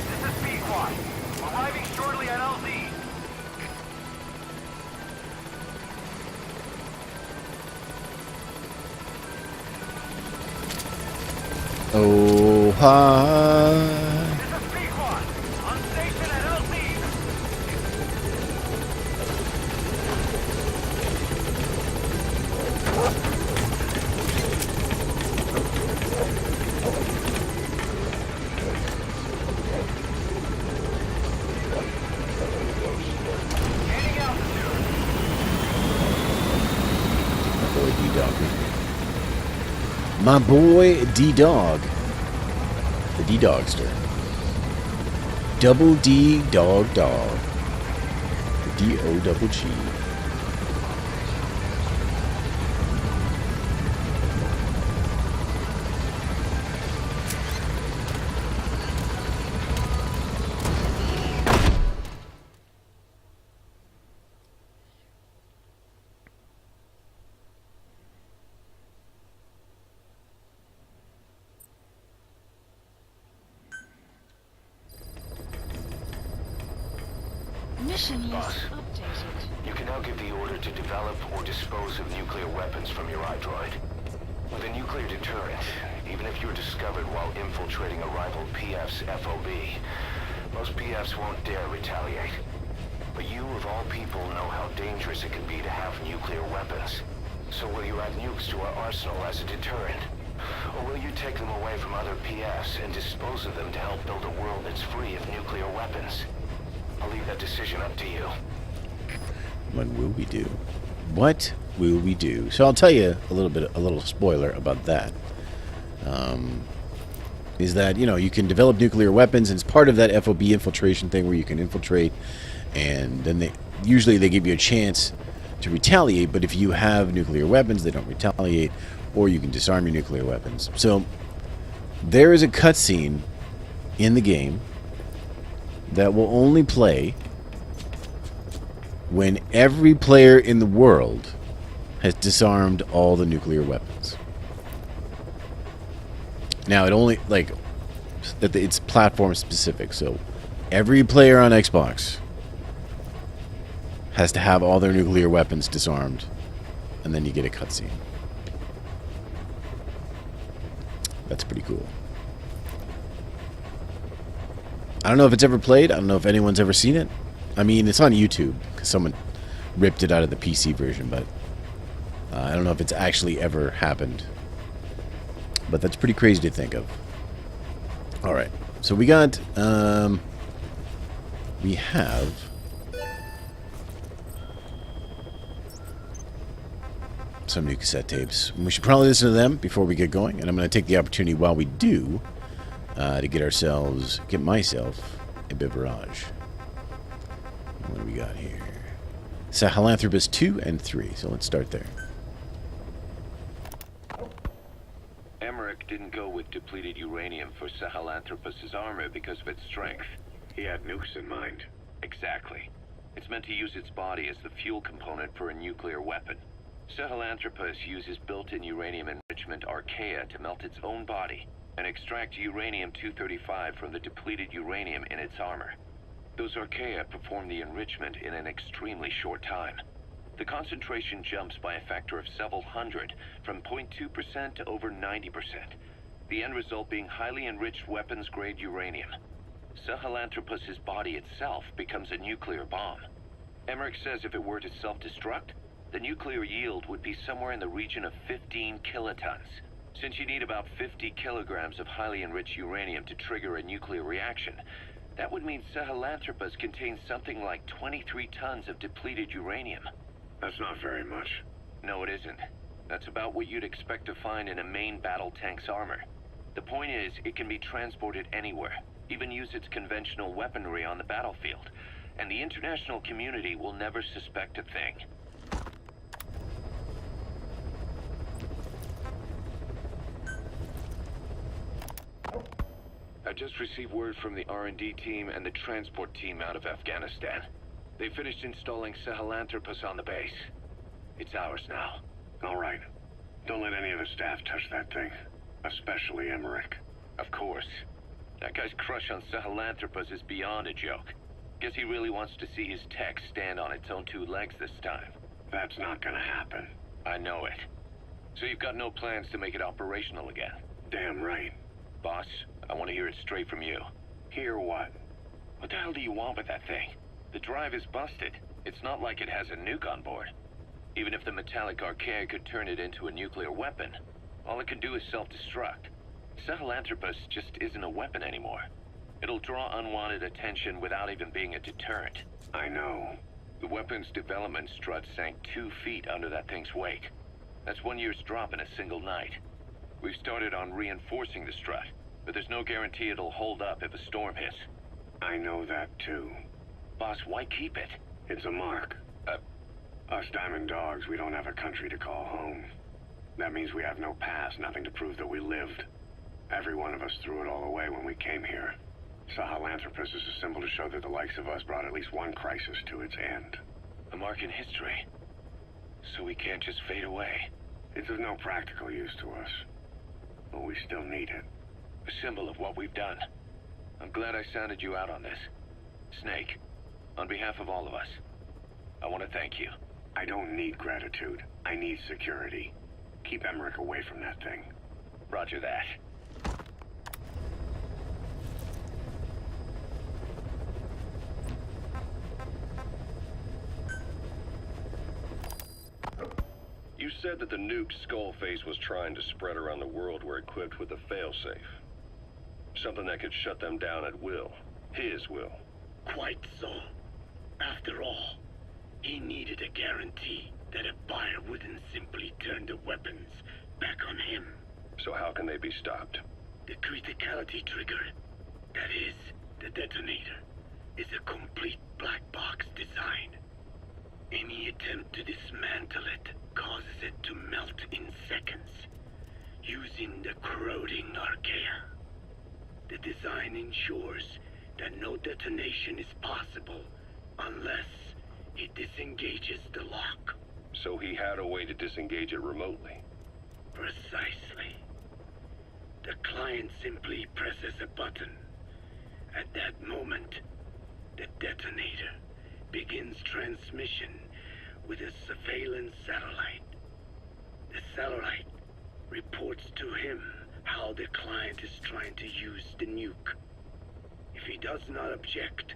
This is Pequod. Arriving shortly at LZ. Oh, hi. This is Pequod. On station at LZ. D-Dog. My boy D-Dog. The D-Dogster. Double D Dog Dog. The D-O-double-G. Mission Boss. list updated. You can now give the order to develop or dispose of nuclear weapons from your iDroid. With a nuclear deterrent, even if you're discovered while infiltrating a rival PF's FOB, most PFs won't dare retaliate. But you, of all people, know how dangerous it can be to have nuclear weapons. So will you add nukes to our arsenal as a deterrent? Or will you take them away from other PFs and dispose of them to help build a world that's free of nuclear weapons? I'll leave that decision up to you. What will we do? What will we do? So I'll tell you a little spoiler about that. Is that, you know, you can develop nuclear weapons, and it's part of that FOB infiltration thing where you can infiltrate, and then usually they give you a chance to retaliate, but if you have nuclear weapons, they don't retaliate, or you can disarm your nuclear weapons. So there is a cutscene in the game that will only play when every player in the world has disarmed all the nuclear weapons. Now, it only, like, it's platform specific, so every player on Xbox has to have all their nuclear weapons disarmed, and then you get a cutscene. That's pretty cool. I don't know if it's ever played. I don't know if anyone's ever seen it. I mean, it's on YouTube because someone ripped it out of the PC version, but I don't know if it's actually ever happened. But that's pretty crazy to think of. All right, so we got, we have some new cassette tapes. We should probably listen to them before we get going, and I'm going to take the opportunity while we do to get myself a beverage. What do we got here? Sahelanthropus 2 and 3, so let's start there. Emmerich didn't go with depleted uranium for Sahelanthropus's armor because of its strength. He had nukes in mind. Exactly. It's meant to use its body as the fuel component for a nuclear weapon. Sahelanthropus uses built-in uranium enrichment archaea to melt its own body and extract uranium-235 from the depleted uranium in its armor. Those archaea perform the enrichment in an extremely short time. The concentration jumps by a factor of several hundred, from 0.2% to over 90%. The end result being highly enriched weapons-grade uranium. Sahelanthropus's body itself becomes a nuclear bomb. Emmerich says if it were to self-destruct, the nuclear yield would be somewhere in the region of 15 kilotons. Since you need about 50 kilograms of highly enriched uranium to trigger a nuclear reaction, that would mean Sahelanthropus contains something like 23 tons of depleted uranium. That's not very much. No, it isn't. That's about what you'd expect to find in a main battle tank's armor. The point is, it can be transported anywhere, even use its conventional weaponry on the battlefield, and the international community will never suspect a thing. I just received word from the R&D team and the transport team out of Afghanistan. They finished installing Sahelanthropus on the base. It's ours now. All right. Don't let any of the staff touch that thing. Especially Emmerich. Of course. That guy's crush on Sahelanthropus is beyond a joke. Guess he really wants to see his tech stand on its own two legs this time. That's not gonna happen. I know it. So you've got no plans to make it operational again? Damn right. Boss, I want to hear it straight from you. Hear what? What the hell do you want with that thing? The drive is busted. It's not like it has a nuke on board. Even if the metallic archaea could turn it into a nuclear weapon, all it can do is self-destruct. Sahelanthropus just isn't a weapon anymore. It'll draw unwanted attention without even being a deterrent. I know. The weapon's development strut sank 2 feet under that thing's weight. That's 1 year's drop in a single night. We've started on reinforcing the strut, but there's no guarantee it'll hold up if a storm hits. I know that too. Boss, why keep it? It's a mark. Us diamond dogs, we don't have a country to call home. That means we have no past, nothing to prove that we lived. Every one of us threw it all away when we came here. Sahelanthropus is a symbol to show that the likes of us brought at least one crisis to its end. A mark in history. So we can't just fade away. It's of no practical use to us. But we still need it. A symbol of what we've done. I'm glad I sounded you out on this. Snake, on behalf of all of us, I want to thank you. I don't need gratitude. I need security. Keep Emmerich away from that thing. Roger that. You said that the nuke Skullface was trying to spread around the world were equipped with a failsafe. Something that could shut them down at will. His will. Quite so. After all, he needed a guarantee that a buyer wouldn't simply turn the weapons back on him. So how can they be stopped? The criticality trigger, that is, the detonator, is a complete black box design. Any attempt to dismantle it causes it to melt in seconds, using the corroding archaea. The design ensures that no detonation is possible unless it disengages the lock. So he had a way to disengage it remotely. Precisely. The client simply presses a button. At that moment, the detonator begins transmission with a surveillance satellite. The satellite reports to him how the client is trying to use the nuke. If he does not object,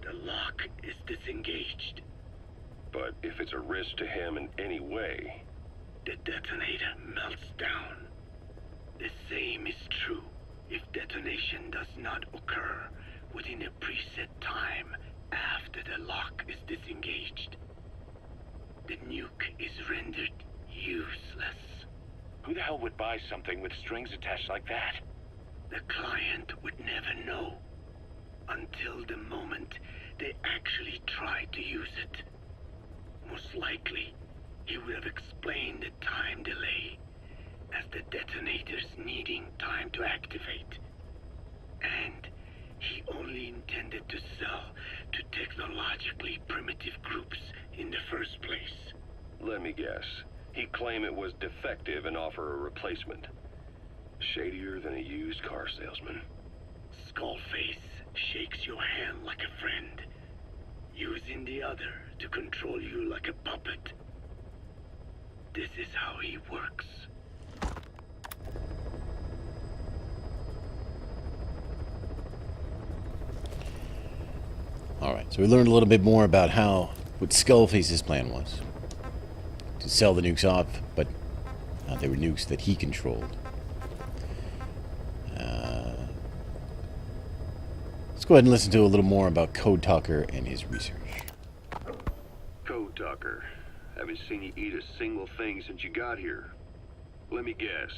the lock is disengaged. But if it's a risk to him in any way... The detonator melts down. The same is true if detonation does not occur within a preset time after the lock is disengaged. The nuke is rendered useless. Who the hell would buy something with strings attached like that? The client would never know until the moment they actually tried to use it. Most likely, he would have explained the time delay as the detonators needing time to activate. And he only intended to sell to technologically primitive groups in the first place. Let me guess. He'd claim it was defective and offer a replacement. Shadier than a used car salesman. Skullface shakes your hand like a friend, using the other to control you like a puppet. This is how he works. Alright, so we learned a little bit more about what Skullface's plan was. To sell the nukes off, but they were nukes that he controlled. Let's go ahead and listen to a little more about Code Talker and his research. Code Talker. Haven't seen you eat a single thing since you got here. Let me guess.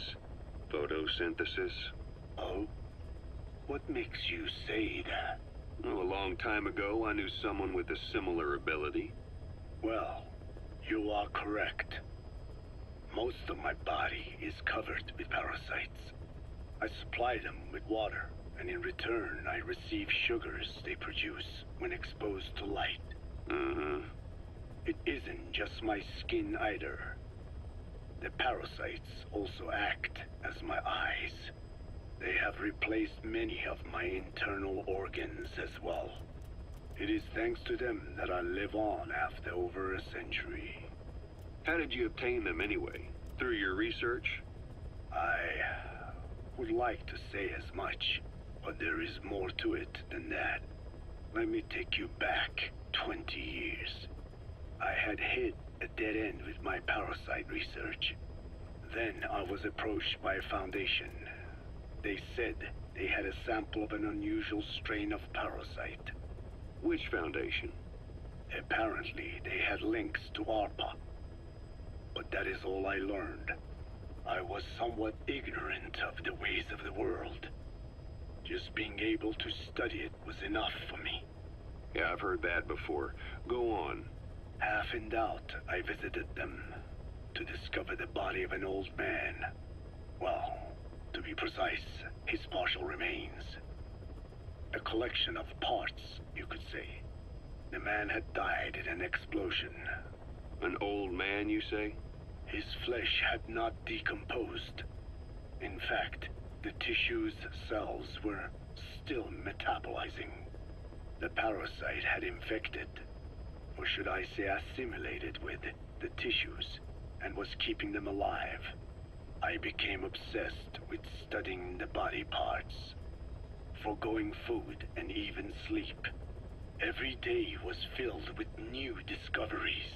Photosynthesis? Oh? What makes you say that? Well, a long time ago, I knew someone with a similar ability. Well, you are correct. Most of my body is covered with parasites. I supply them with water, and in return, I receive sugars they produce when exposed to light. Mm-hmm. It isn't just my skin either. The parasites also act as my eyes. They have replaced many of my internal organs as well. It is thanks to them that I live on after over a century. How did you obtain them anyway? Through your research? I would like to say as much, but there is more to it than that. Let me take you back 20 years. I had hit a dead end with my parasite research. Then I was approached by a foundation. They said they had a sample of an unusual strain of parasite. Which foundation? Apparently, they had links to ARPA. but that is all I learned. I was somewhat ignorant of the ways of the world. Just being able to study it was enough for me. Yeah, I've heard that before. Go on. Half in doubt, I visited them to discover the body of an old man. Well, to be precise, his partial remains. A collection of parts, you could say. The man had died in an explosion. An old man, you say? His flesh had not decomposed. In fact, the tissue's cells were still metabolizing. The parasite had infected, or should I say assimilated with, the tissues, and was keeping them alive. I became obsessed with studying the body parts, foregoing food and even sleep. Every day was filled with new discoveries.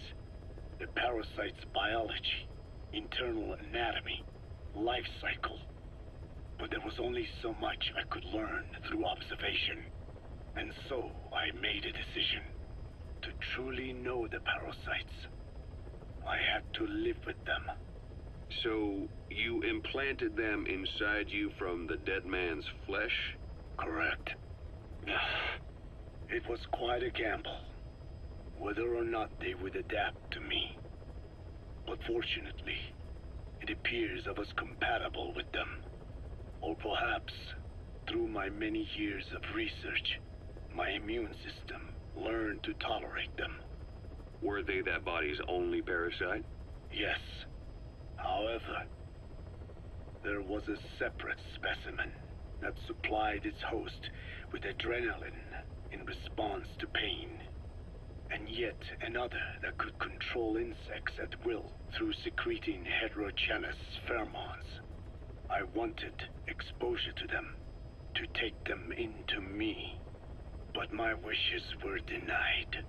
The parasite's biology, internal anatomy, life cycle. But there was only so much I could learn through observation. And so I made a decision. To truly know the parasites, I had to live with them. So, you implanted them inside you from the dead man's flesh? Correct. It was quite a gamble, whether or not they would adapt to me. But fortunately, it appears I was compatible with them. Or perhaps, through my many years of research, my immune system learned to tolerate them. Were they that body's only parasite? Yes. However, there was a separate specimen that supplied its host with adrenaline in response to pain, and yet another that could control insects at will through secreting heterogeneous pheromones. I wanted exposure to them, to take them into me, but my wishes were denied.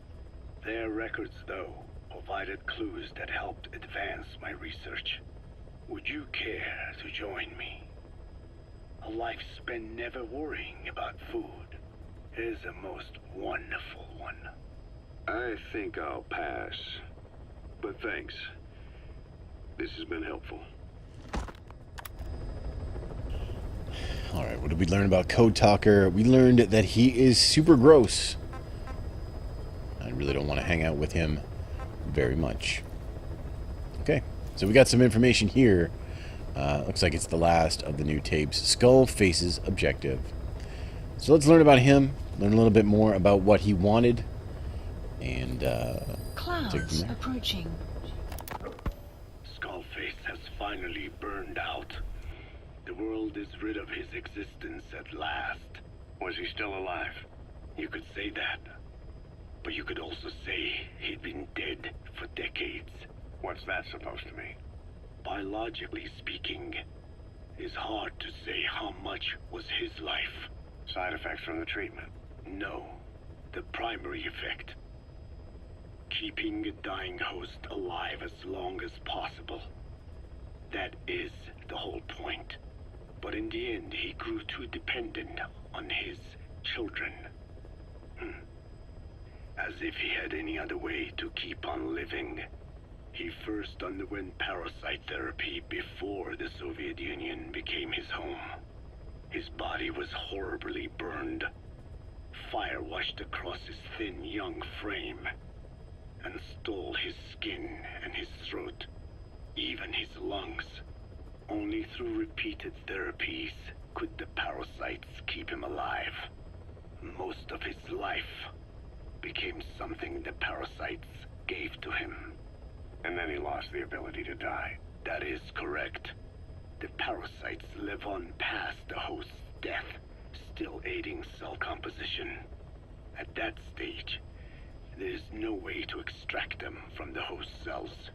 Their records, though, provided clues that helped advance my research. Would you care to join me? A life spent never worrying about food is a most wonderful one. I think I'll pass. But thanks. This has been helpful. Alright, what did we learn about Code Talker? We learned that he is super gross. I really don't want to hang out with him very much. Okay, so we got some information here. Looks like it's the last of the new tapes. Skull Face's objective. So let's learn about him, learn a little bit more about what he wanted, and take it Clouds from there. approaching. Skullface has finally burned out. The world is rid of his existence at last. Was he still alive? You could say that. But you could also say he'd been dead for decades. What's that supposed to mean? Biologically speaking, it's hard to say how much was his life. Side effects from the treatment? No, the primary effect. Keeping a dying host alive as long as possible. That is the whole point. But in the end, he grew too dependent on his children. As if he had any other way to keep on living. He first underwent parasite therapy before the Soviet Union became his home. His body was horribly burned. Fire washed across his thin young frame and stole his skin and his throat, even his lungs. Only through repeated therapies could the parasites keep him alive. Most of his life became something the parasites gave to him. And then he lost the ability to die. That is correct. The parasites live on past the host's death, still aiding cell composition. At that stage, there is no way to extract them from the host cells.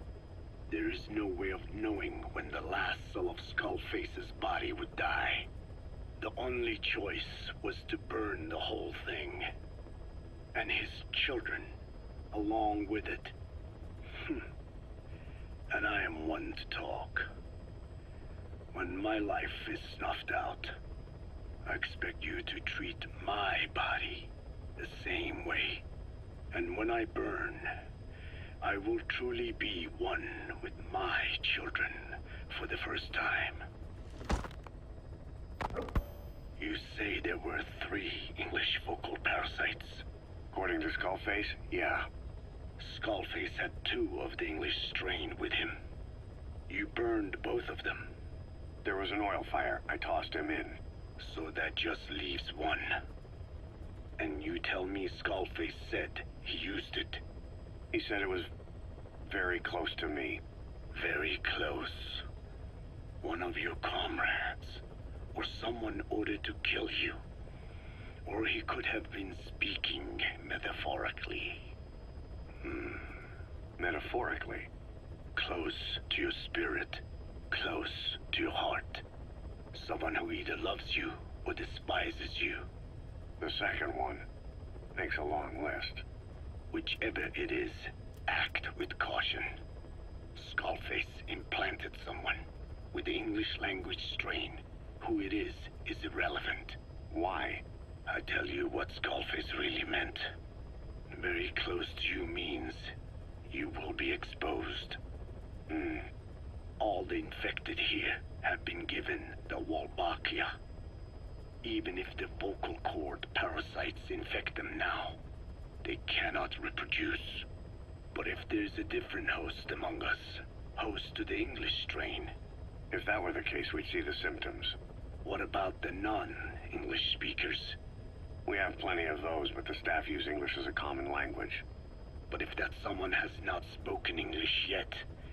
There is no way of knowing when the last cell of Skullface's body would die. The only choice was to burn the whole thing. And his children, along with it. And I am one to talk. When my life is snuffed out, I expect you to treat my body the same way. And when I burn, I will truly be one with my children for the first time. You say there were 3 English vocal parasites? According to Skullface, yeah. Skullface had 2 of the English strain with him. You burned both of them. There was an oil fire. I tossed him in. So that just leaves 1. And you tell me Skullface said he used it? He said it was very close to me. Very close. One of your comrades, or someone ordered to kill you. Or he could have been speaking metaphorically. Metaphorically? Close to your spirit, close to your heart. Someone who either loves you or despises you. The second one. Makes a long list. Whichever it is, act with caution. Skullface implanted someone with the English language strain. Who it is irrelevant. Why? I tell you what Skullface really meant. Very close to you means you will be exposed. All the infected here have been given the Wolbachia. Even if the vocal cord parasites infect them now, they cannot reproduce. But if there's a different host among us, host to the English strain. If that were the case, we'd see the symptoms. What about the non-English speakers? We have plenty of those, but the staff use English as a common language. But if that someone has not spoken English yet,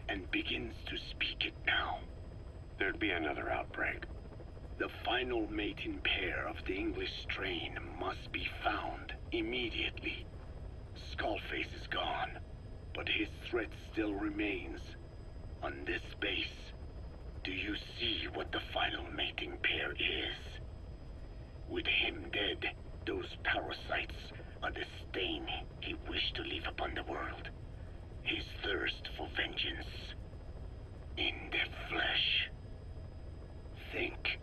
and begins to speak it now, there'd be another outbreak. The final mating pair of the English strain must be found immediately. Skullface is gone, but his threat still remains. On this base, do you see what the final mating pair is? With him dead, those parasites are the stain he wished to leave upon the world. His thirst for vengeance. In their flesh. Think.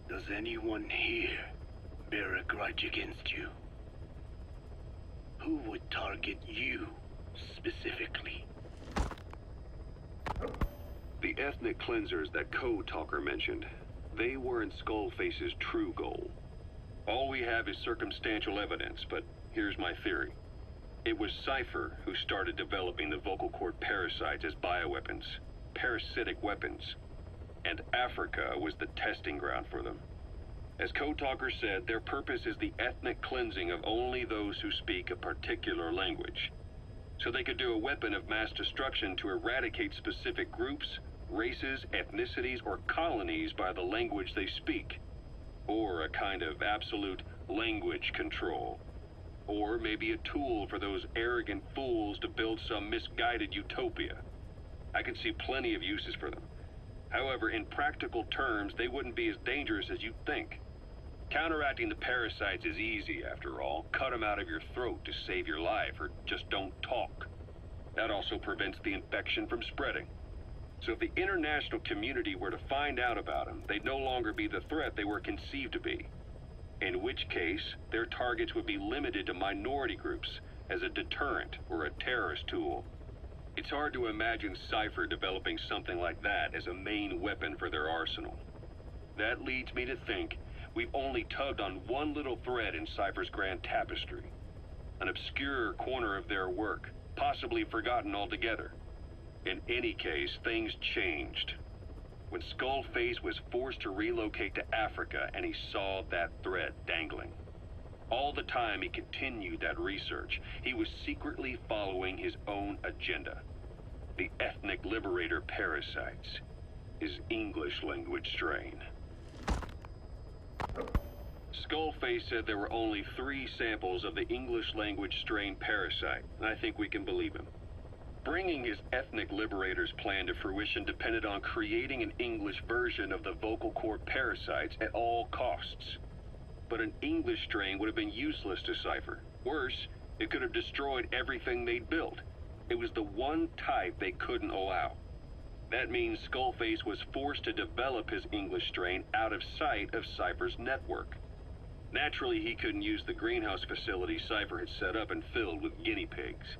Does anyone here bear a grudge against you? Who would target you, specifically? The ethnic cleansers that Code Talker mentioned, they weren't Skullface's true goal. All we have is circumstantial evidence, but here's my theory. It was Cypher who started developing the vocal cord parasites as bioweapons, parasitic weapons, and Africa was the testing ground for them. As Code Talker said, their purpose is the ethnic cleansing of only those who speak a particular language. So they could do a weapon of mass destruction to eradicate specific groups, races, ethnicities, or colonies by the language they speak. Or a kind of absolute language control. Or maybe a tool for those arrogant fools to build some misguided utopia. I can see plenty of uses for them. However, in practical terms, they wouldn't be as dangerous as you'd think. Counteracting the parasites is easy, after all. Cut them out of your throat to save your life, or just don't talk. That also prevents the infection from spreading. So if the international community were to find out about them, they'd no longer be the threat they were conceived to be. In which case, their targets would be limited to minority groups as a deterrent or a terrorist tool. It's hard to imagine Cypher developing something like that as a main weapon for their arsenal. That leads me to think we've only tugged on one little thread in Cypher's grand tapestry. An obscure corner of their work, possibly forgotten altogether. In any case, things changed. When Skullface was forced to relocate to Africa and he saw that thread dangling. All the time he continued that research, he was secretly following his own agenda. The ethnic liberator parasites. His English language strain. Skullface said there were only 3 samples of the English language strain parasite, and I think we can believe him. Bringing his ethnic liberator's plan to fruition depended on creating an English version of the vocal cord parasites at all costs. But an English strain would have been useless to Cypher. Worse, it could have destroyed everything they'd built. It was the one type they couldn't allow. That means Skullface was forced to develop his English strain out of sight of Cypher's network. Naturally, he couldn't use the greenhouse facility Cypher had set up and filled with guinea pigs.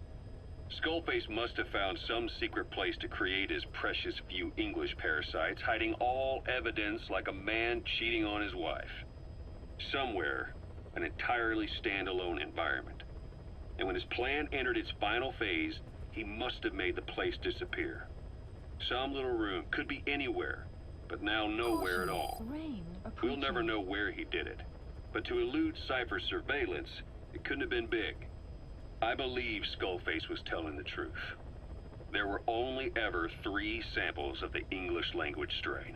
Skullface must have found some secret place to create his precious few English parasites, hiding all evidence like a man cheating on his wife. Somewhere, an entirely standalone environment. And when his plan entered its final phase, he must have made the place disappear. Some little room, could be anywhere, but now nowhere at all. We'll never know where he did it. But to elude Cypher's surveillance, it couldn't have been big. I believe Skullface was telling the truth. There were only ever 3 samples of the English language strain.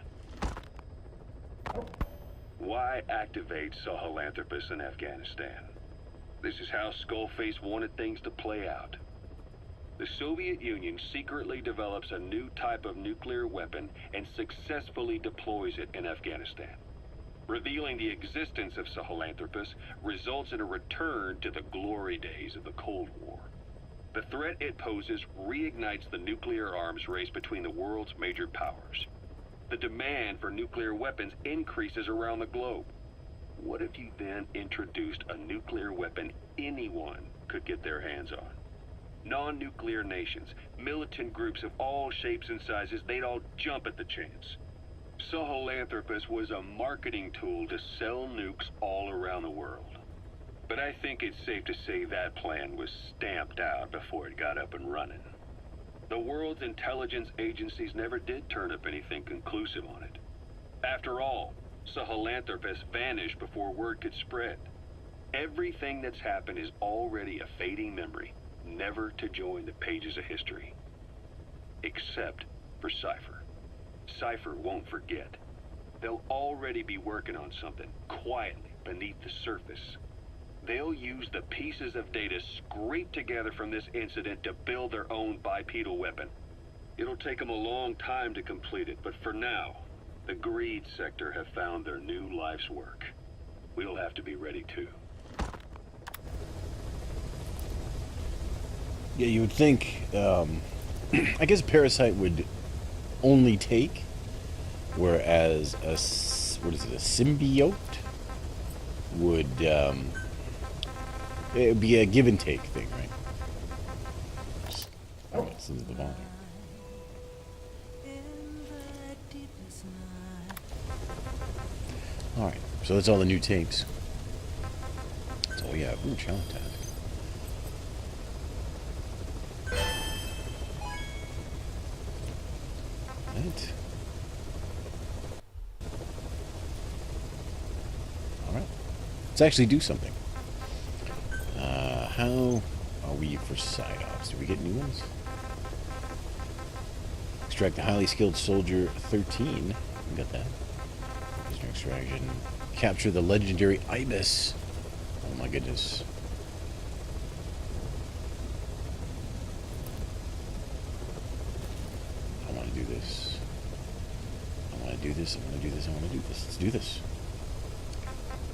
Why activate Sahelanthropus in Afghanistan? This is how Skullface wanted things to play out. The Soviet Union secretly develops a new type of nuclear weapon and successfully deploys it in Afghanistan. Revealing the existence of Sahelanthropus results in a return to the glory days of the Cold War. The threat it poses reignites the nuclear arms race between the world's major powers. The demand for nuclear weapons increases around the globe. What if you then introduced a nuclear weapon anyone could get their hands on? Non-nuclear nations, militant groups of all shapes and sizes, they'd all jump at the chance. Sahelanthropus was a marketing tool to sell nukes all around the world. But I think it's safe to say that plan was stamped out before it got up and running. The world's intelligence agencies never did turn up anything conclusive on it. After all, Sahelanthropus vanished before word could spread. Everything that's happened is already a fading memory, never to join the pages of history. Except for Cypher. Cypher won't forget. They'll already be working on something, quietly, beneath the surface. They'll use the pieces of data scraped together from this incident to build their own bipedal weapon. It'll take them a long time to complete it, but for now, the greed sector have found their new life's work. We'll have to be ready too. Yeah, you would think, I guess a parasite would only take, whereas a symbiote would, it would be a give and take thing, right? Oh, this is the volume. Alright, so that's all the new tapes. That's all we have. Ooh, challenge task. Right. Alright. Let's actually do something. How are we for side ops? Do we get new ones? Extract the highly skilled soldier 13. We got that. Prisoner extraction. Capture the legendary ibis. Oh my goodness. I want to do this. I want to do this. I want to do this. I want to do this. Let's do this.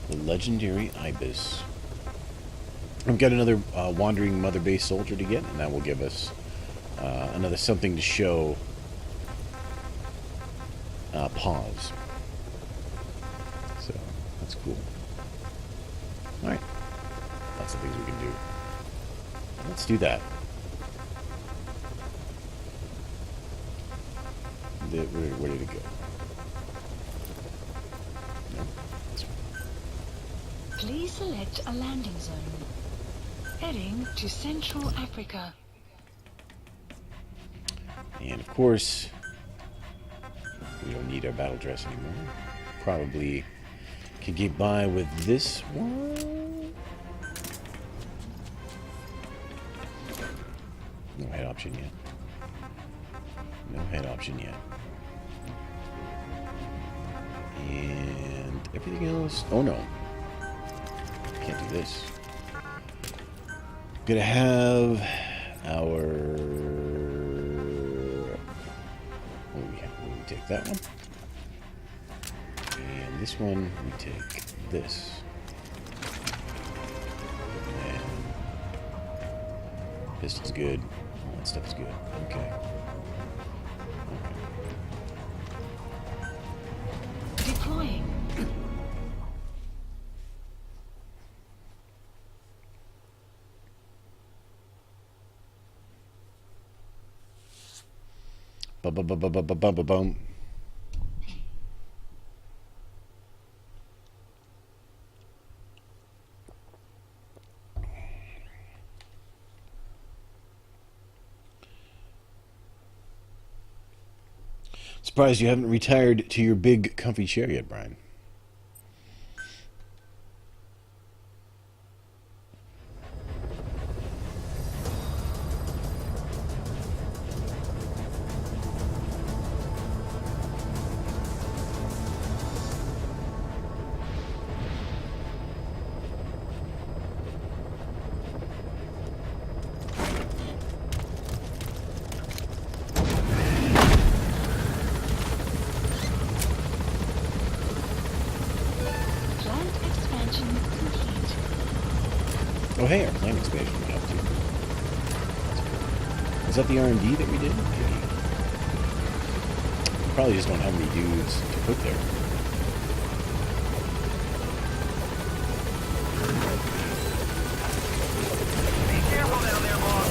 The legendary ibis. We've got another wandering mother base soldier to get, and that will give us another something to show pause. So that's cool. Alright. Lots of things we can do. Let's do that. Where did it go? No. This one. Please select a landing zone. Heading to Central Africa. And of course, we don't need our battle dress anymore. Probably can get by with this one. No head option yet. No head option yet. And everything else. Oh no. Can't do this. Gonna have our. We take that one. And this one, we take this. And pistol's good. All that stuff is good. Okay. Deploying. Ba-ba-ba-ba-ba-ba-ba-boom. Surprised you haven't retired to your big, comfy chair yet, Brian. Oh, hey, our plant expansion went up too. Is that the R&D that we did? Maybe. We probably just don't have any dudes to put there. Be careful down there, boss.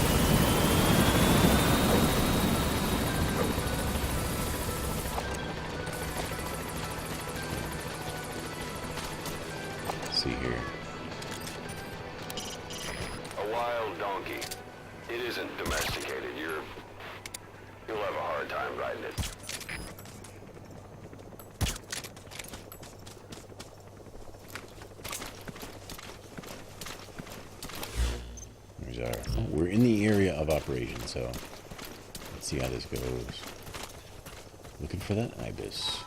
Let's see here. A wild donkey. It isn't domesticated. You'll have a hard time riding it. There's our... Oh, we're in the area of operation, so let's see how this goes. Looking for that ibis.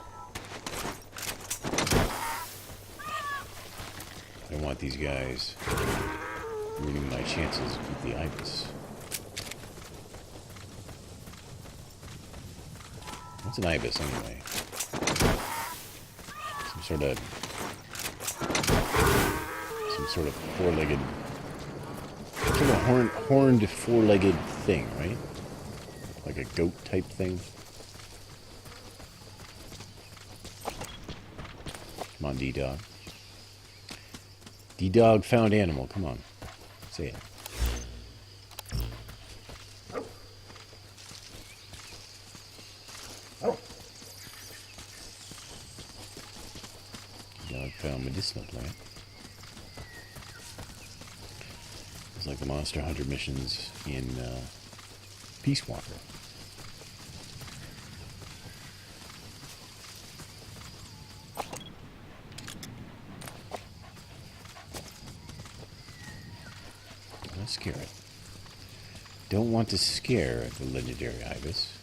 I don't want these guys ruining my chances with the ibis. What's an ibis anyway? Some sort of four-legged, sort of horned four-legged thing, right? Like a goat type thing. Come on, D-Dog. D-Dog found animal. Come on. Say it. D-Dog found medicinal plant. It's like the Monster Hunter missions in Peace Walker. Scare it. Don't want to scare the legendary ibis.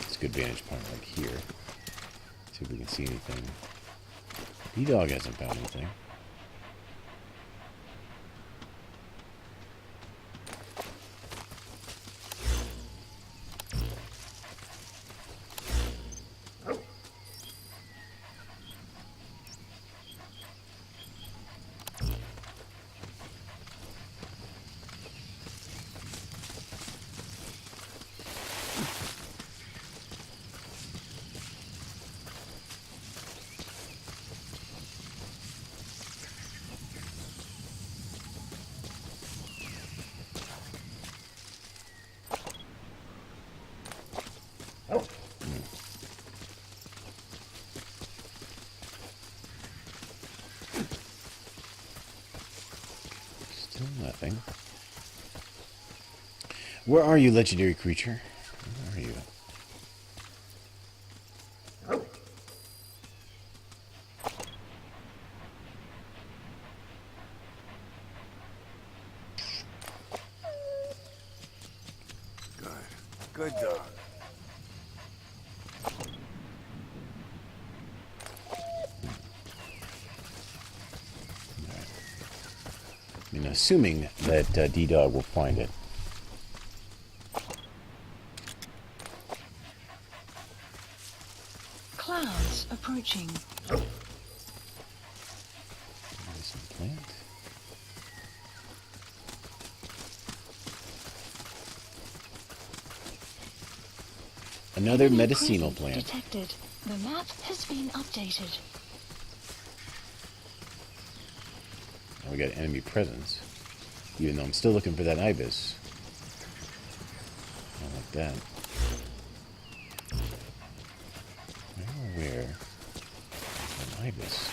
It's a good vantage point like here. See if we can see anything. D-Dog hasn't found anything. Still nothing. Where are you, legendary creature? Where are you? Good dog. I mean, assuming that D-Dog will find it. Clouds approaching. Some plant. Another Enemy medicinal presence plant. detected. The map has been updated. Now we got enemy presence. Even though I'm still looking for that ibis. I don't like that. Where? An ibis.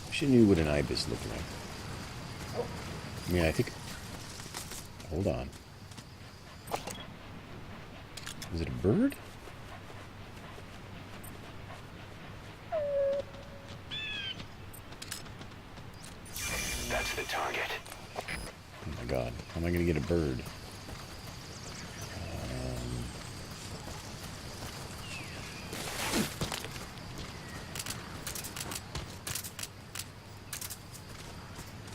Wish I knew what an ibis looked like. I mean, I think... Hold on. Is it a bird? That's the target. Oh my god. How am I going to get a bird?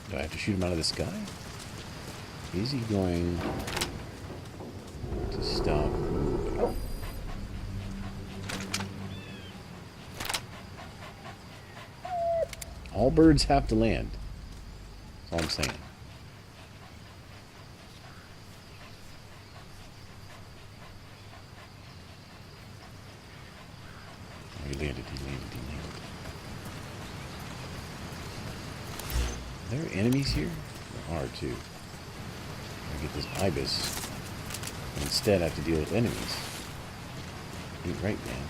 Do I have to shoot him out of the sky? Is he going to stop moving? All birds have to land. That's all I'm saying. Oh, he landed, he landed, he landed. Are there enemies here? There are too. I get this ibis. And instead I have to deal with enemies. Ain't right, man.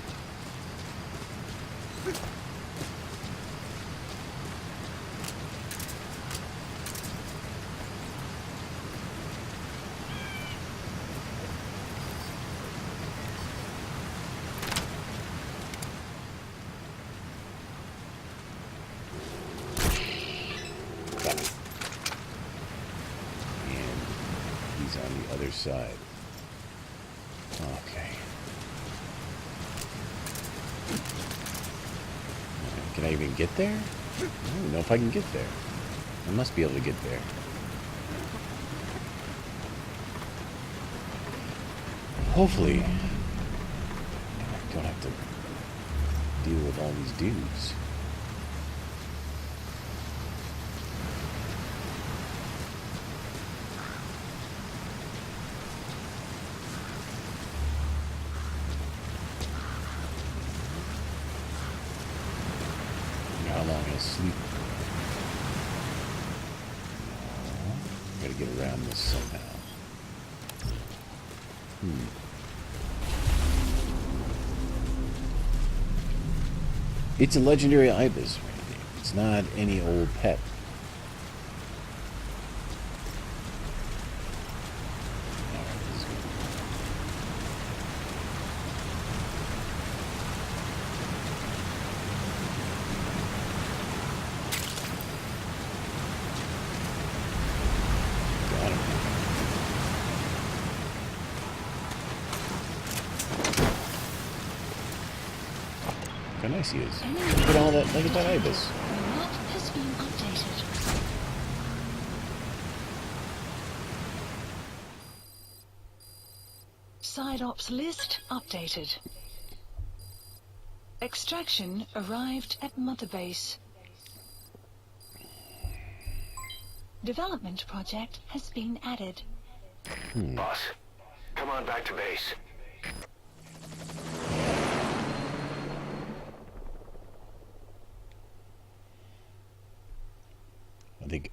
Got it. And he's on the other side. Okay. Can I even get there? I don't know if I can get there. I must be able to get there. Hopefully, I don't have to deal with all these dudes. How long I sleep? Gotta get around this somehow. It's a legendary ibis, Randy. It's not any old pet. Alright, this is good. Got him. How nice he is. Look at all that, look at that ibis. The map has been updated. Side ops list updated. Extraction arrived at Mother Base. Development project has been added. Boss, come on back to base.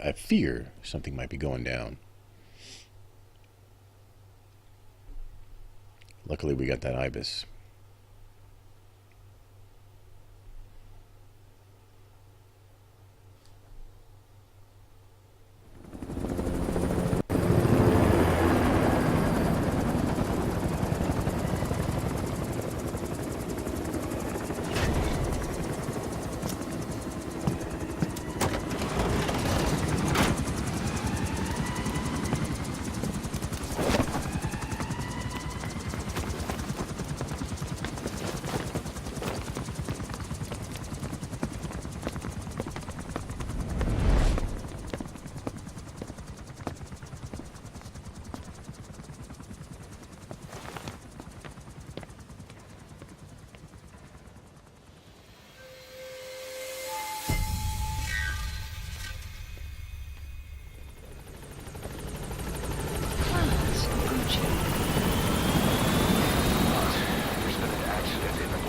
I fear something might be going down. Luckily we got that ibis.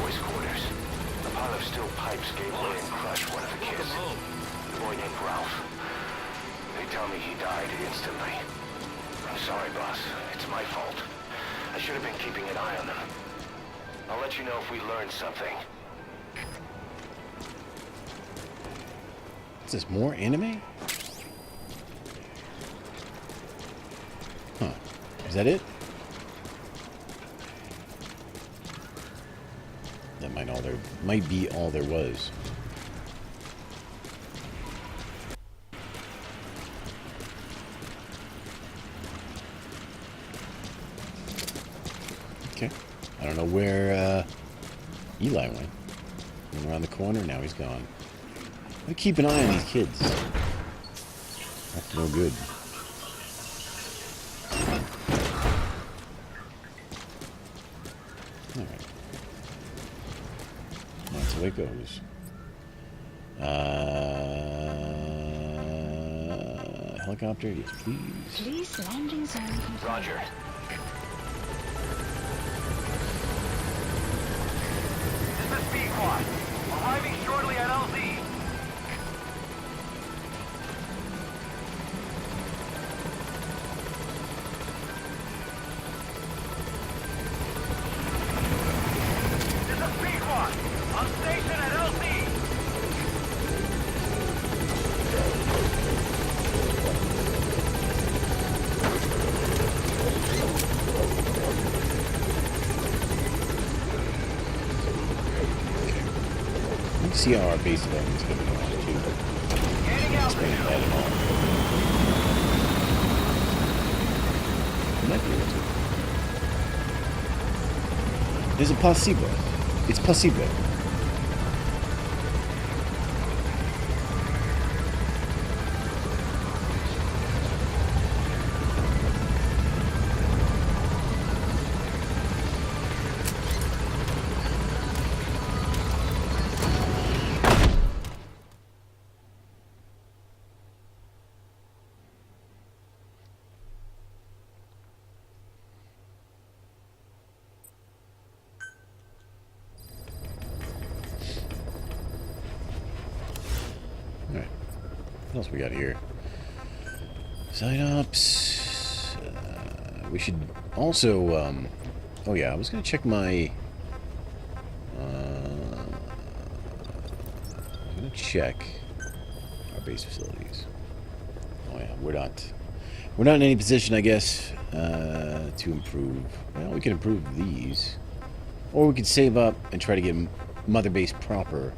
boys' quarters. A pile of steel pipes gave way and crushed one of the kids. A boy named Ralph. They tell me he died instantly. I'm sorry, boss. It's my fault. I should have been keeping an eye on them. I'll let you know if we learn something. Is this more anime? Huh. Is that it? That might be all there was. Okay. I don't know where Eli went. Went around the corner, now he's gone. We keep an eye on these kids. That's no good. Alright. That's the way it goes. Helicopter, yes, please. Please landing zone confirmed. Roger. This is B-Quad. Arriving shortly at LZ. This is B-Quad. On station at LZ. You can see how our base development's going to go on too. It's been bad at all. It might be able to. There's a placebo. It's placebo. Alright. What else we got here? Sign-ups. We should also, oh yeah, I was going to check my... I'm going to check our base facilities. Oh yeah, we're not in any position, I guess, to improve. Well, we can improve these. Or we could save up and try to get Mother Base proper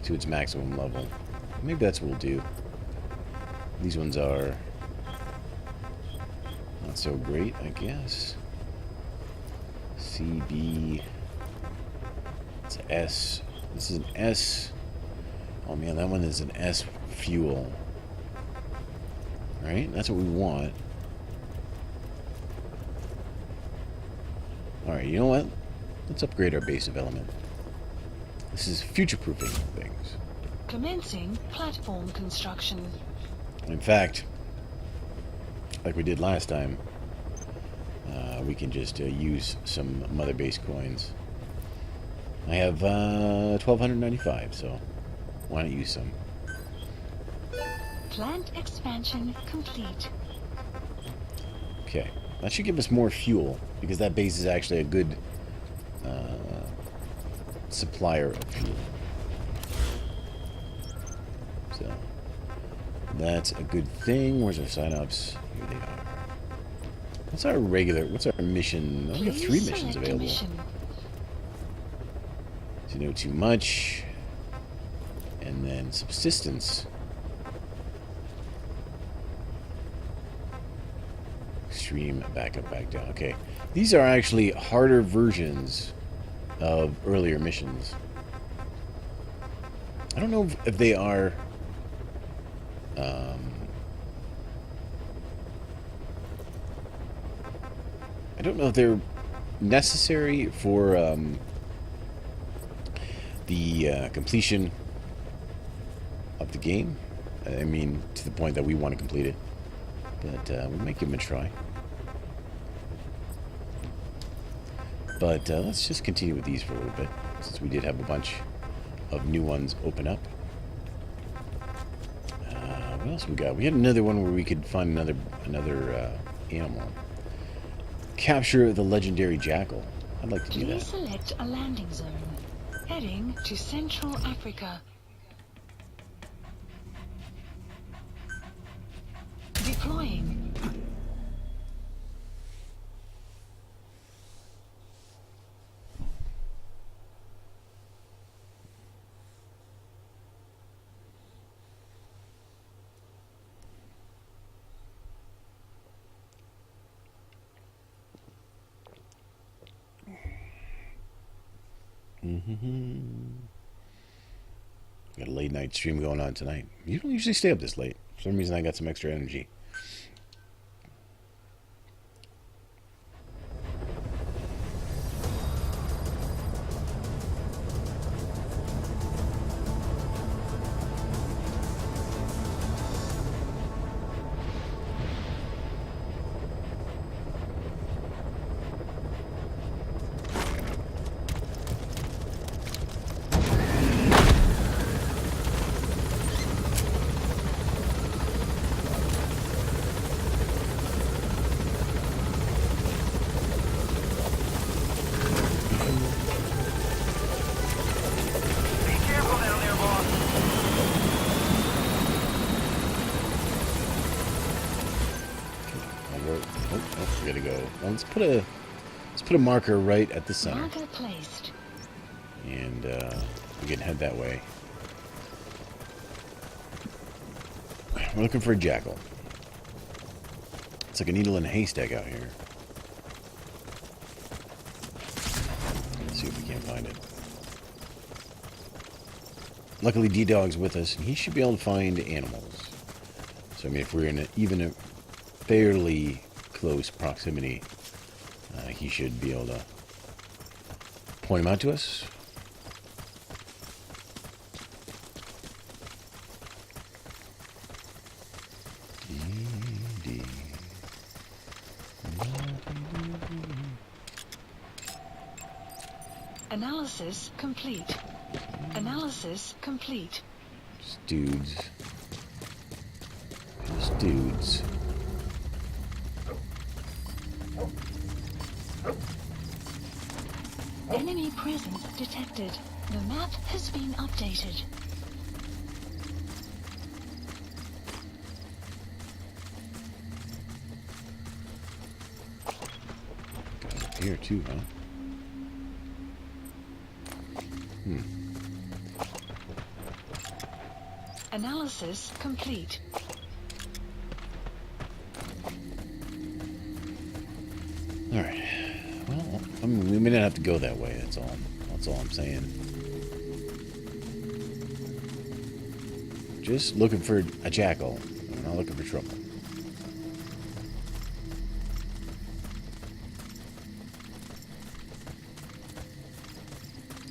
to its maximum level. Maybe that's what we'll do. These ones are not so great, I guess. CB. It's an S. This is an S. Oh man, that one is an S fuel. Right? That's what we want. Alright, you know what? Let's upgrade our base development. This is future-proofing things. Commencing platform construction. In fact, like we did last time, we can just use some Mother Base coins. I have 1,295, so why not use some? Plant expansion complete. Okay, that should give us more fuel, because that base is actually a good supplier of fuel. So, that's a good thing. Where's our sign-ups? Here they are. What's our mission? Oh, we have 3 missions available. To know too much. And then subsistence. Extreme, back up, back down. Okay. These are actually harder versions of earlier missions. I don't know if they are I don't know if they're necessary for the completion of the game. I mean, to the point that we want to complete it. But we might give them a try. But let's just continue with these for a little bit, since we did have a bunch of new ones open up. What else we got? We had another one where we could find another animal. Capture the legendary jackal. I'd like to do Please that. select a landing zone. Heading to Central Africa. Deploying. Got a late night stream going on tonight. You don't usually stay up this late. For some reason I got some extra energy. Let's put a marker right at the center. Marker placed. And we can head that way. We're looking for a jackal. It's like a needle in a haystack out here. Let's see if we can't find it. Luckily, D-Dog's with us, and he should be able to find animals. So, I mean, if we're in even a fairly close proximity, he should be able to point them out to us. Analysis complete. Analysis complete. Just dudes. Just dudes. Enemy presence detected. The map has been updated. Got up here too, huh? Analysis complete. Alright. Well, I mean, we may not have to go that way, that's all. That's all I'm saying. Just looking for a jackal. I'm not looking for trouble.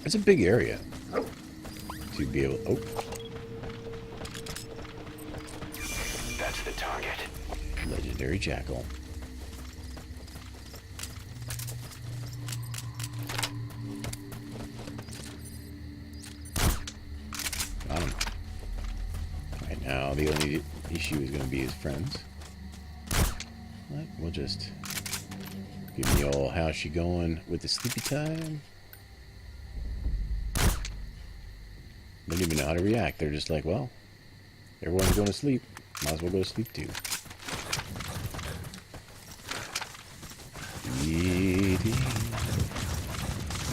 It's a big area to be able. Oh, That's the target. legendary jackal. Got him. Right now, the only issue is going to be his friends. Right, we'll just give me all how's she going with the sleepy time. They don't even know how to react. They're just like, well, everyone's going to sleep. Might as well go to sleep too.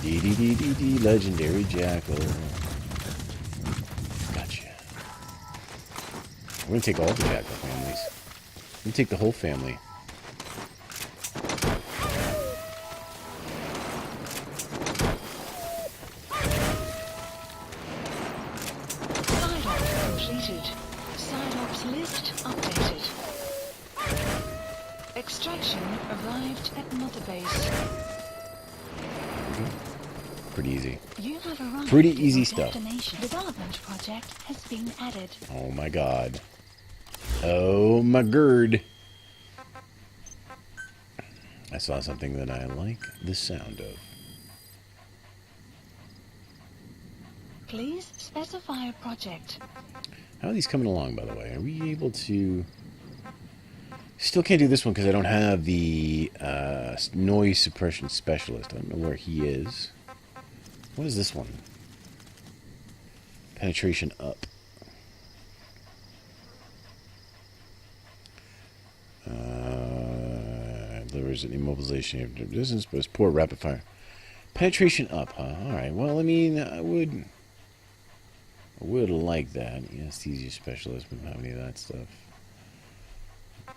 Dee legendary jackal. Gotcha. We're gonna take all the jackal families. We take the whole family. Side-ops list updated. Extraction arrived at Mother Base. Pretty easy. You have arrived Pretty at easy your stuff. destination. Development project has been added. Oh my god. Oh my gird. I saw something that I like the sound of. Please specify a project. How are these coming along, by the way? Are we able to... Still can't do this one because I don't have the noise suppression specialist. I don't know where he is. What is this one? Penetration up. There is an immobilization of distance, but it's poor rapid fire. Penetration up, huh? Alright, well, I mean, I would like that. Anesthesia specialist, we don't have any of that stuff.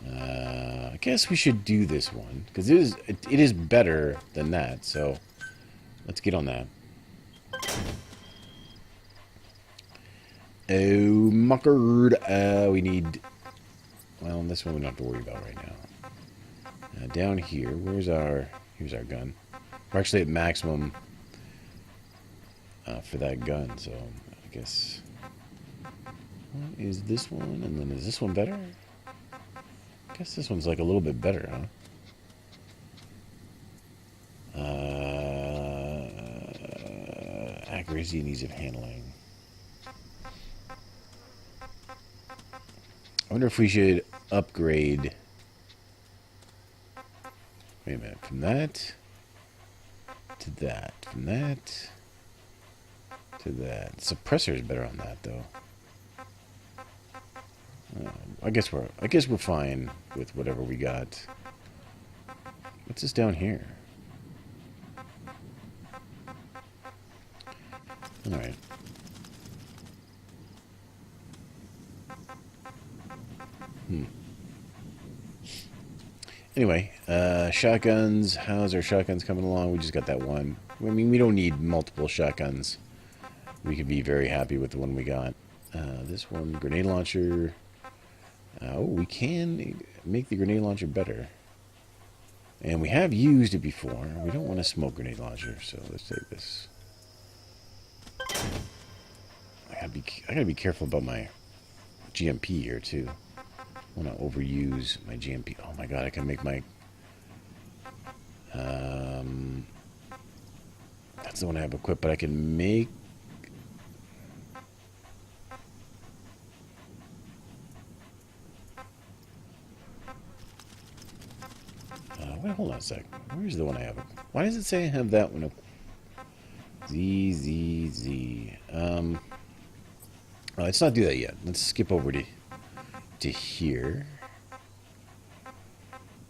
I guess we should do this one, because it is better than that, so let's get on that. Oh, muckard. We need... Well, this one we don't have to worry about right now. Down here, here's our gun. We're actually at maximum for that gun, so I guess... What is this one? And then is this one better? I guess this one's like a little bit better, huh? Accuracy and ease of handling. I wonder if we should upgrade... Wait a minute. From that to that. From that to that. Suppressor is better on that, though. I guess we're fine with whatever we got. What's this down here? All right. Anyway, shotguns. How's our shotguns coming along? We just got that one. I mean, we don't need multiple shotguns. We could be very happy with the one we got. This one, grenade launcher. Oh, we can make the grenade launcher better. And we have used it before. We don't want a smoke grenade launcher, so let's take this. I gotta be careful about my GMP here too. I want to overuse my GMP. Oh my god, I can make my... that's the one I have equipped, but I can make... wait, hold on a sec. Where's the one I have? Why does it say I have that one up? Z. Let's not do that yet. Let's skip over to here.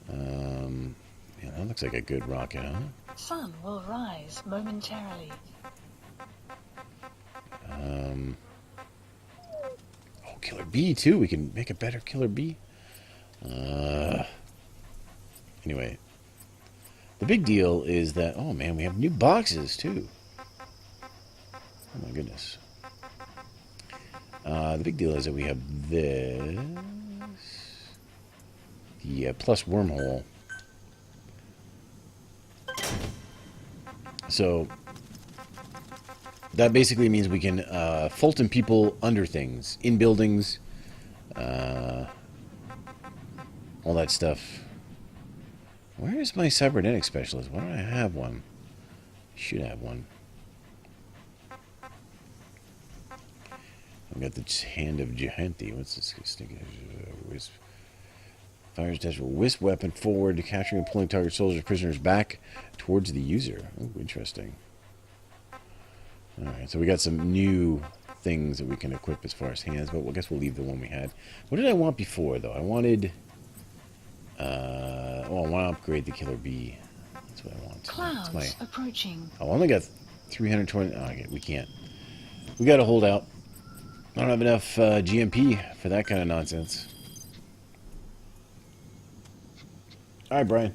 Yeah, that looks like a good rocket, huh? Sun will rise momentarily. Oh, Killer Bee too. We can make a better Killer Bee. Anyway, the big deal is that, oh man, we have new boxes too. Oh my goodness. The big deal is that we have this, the plus wormhole. So that basically means we can Fulton people under things, in buildings, all that stuff. Where is my cybernetic specialist? Why don't I have one? Should have one. I've got the hand of Jahanti. What's this? Wisp. Fires detachable wisp weapon forward, capturing and pulling target soldiers, prisoners back towards the user. Oh, interesting. Alright, so we got some new things that we can equip as far as hands, but I guess we'll leave the one we had. What did I want before, though? I wanted... I want to upgrade the Killer Bee. That's what I want. Clouds approaching. I only got 320... Oh, okay, we can't. We got to hold out. I don't have enough GMP for that kind of nonsense. Alright, Brian.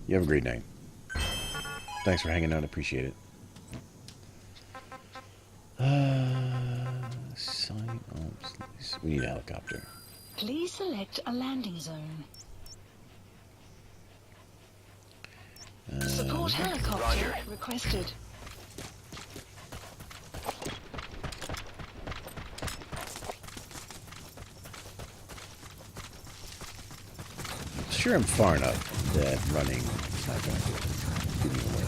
You have a great night. Thanks for hanging out. Appreciate it. Sign up. We need a helicopter. Please select a landing zone. Support helicopter requested. Sure, I'm far enough that running is not going to give me away.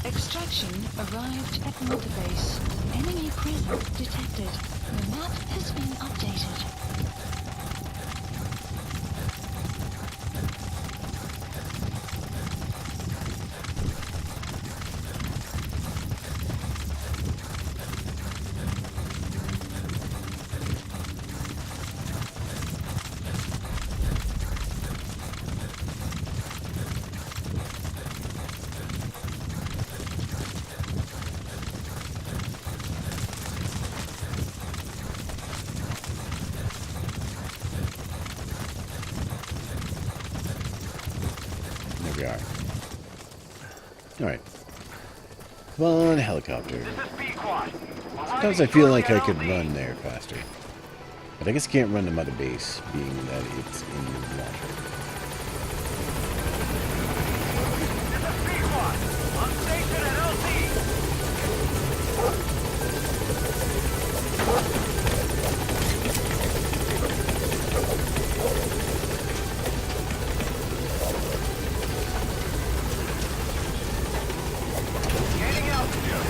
Extraction arrived at Mother Base. Enemy presence detected. The map has been updated. There we are. Alright. Come on, helicopter. Sometimes I feel like I could run there faster. But I guess I can't run to Mother Base, being that it's in the launcher. On station at LT. Gaining altitude.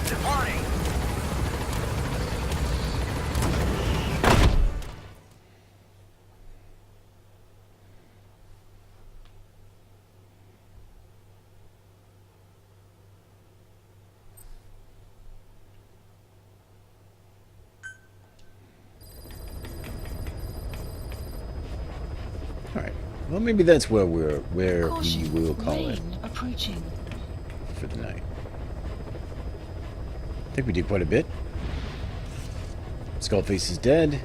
Departing. Alright. Well, maybe that's where we Caution, will call it rain approaching. for the night. I think we did quite a bit. Skullface is dead.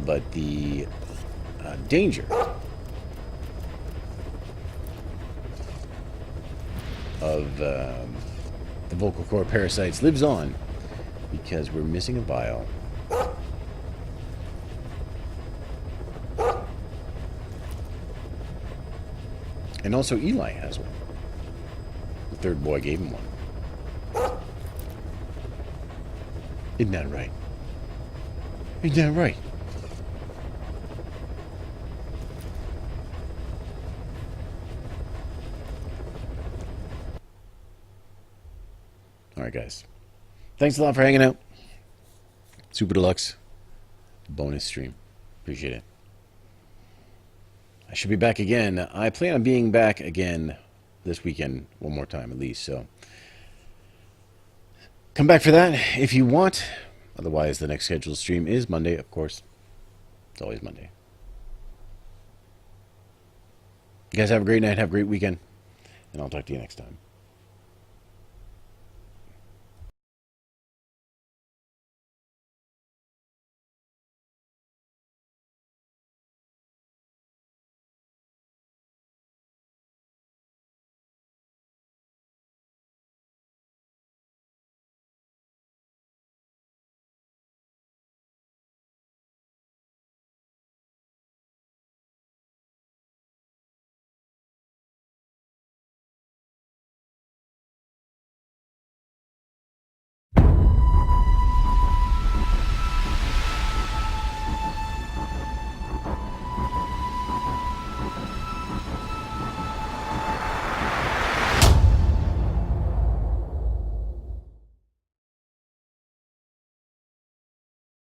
But the danger of the vocal cord parasites lives on because we're missing a vial. And also Eli has one. The third boy gave him one. Isn't that right? Isn't that right? Alright, guys. Thanks a lot for hanging out. Super Deluxe bonus stream. Appreciate it. I should be back again. I plan on being back again this weekend one more time at least, so come back for that if you want. Otherwise, the next scheduled stream is Monday, of course. It's always Monday. You guys have a great night, have a great weekend, and I'll talk to you next time.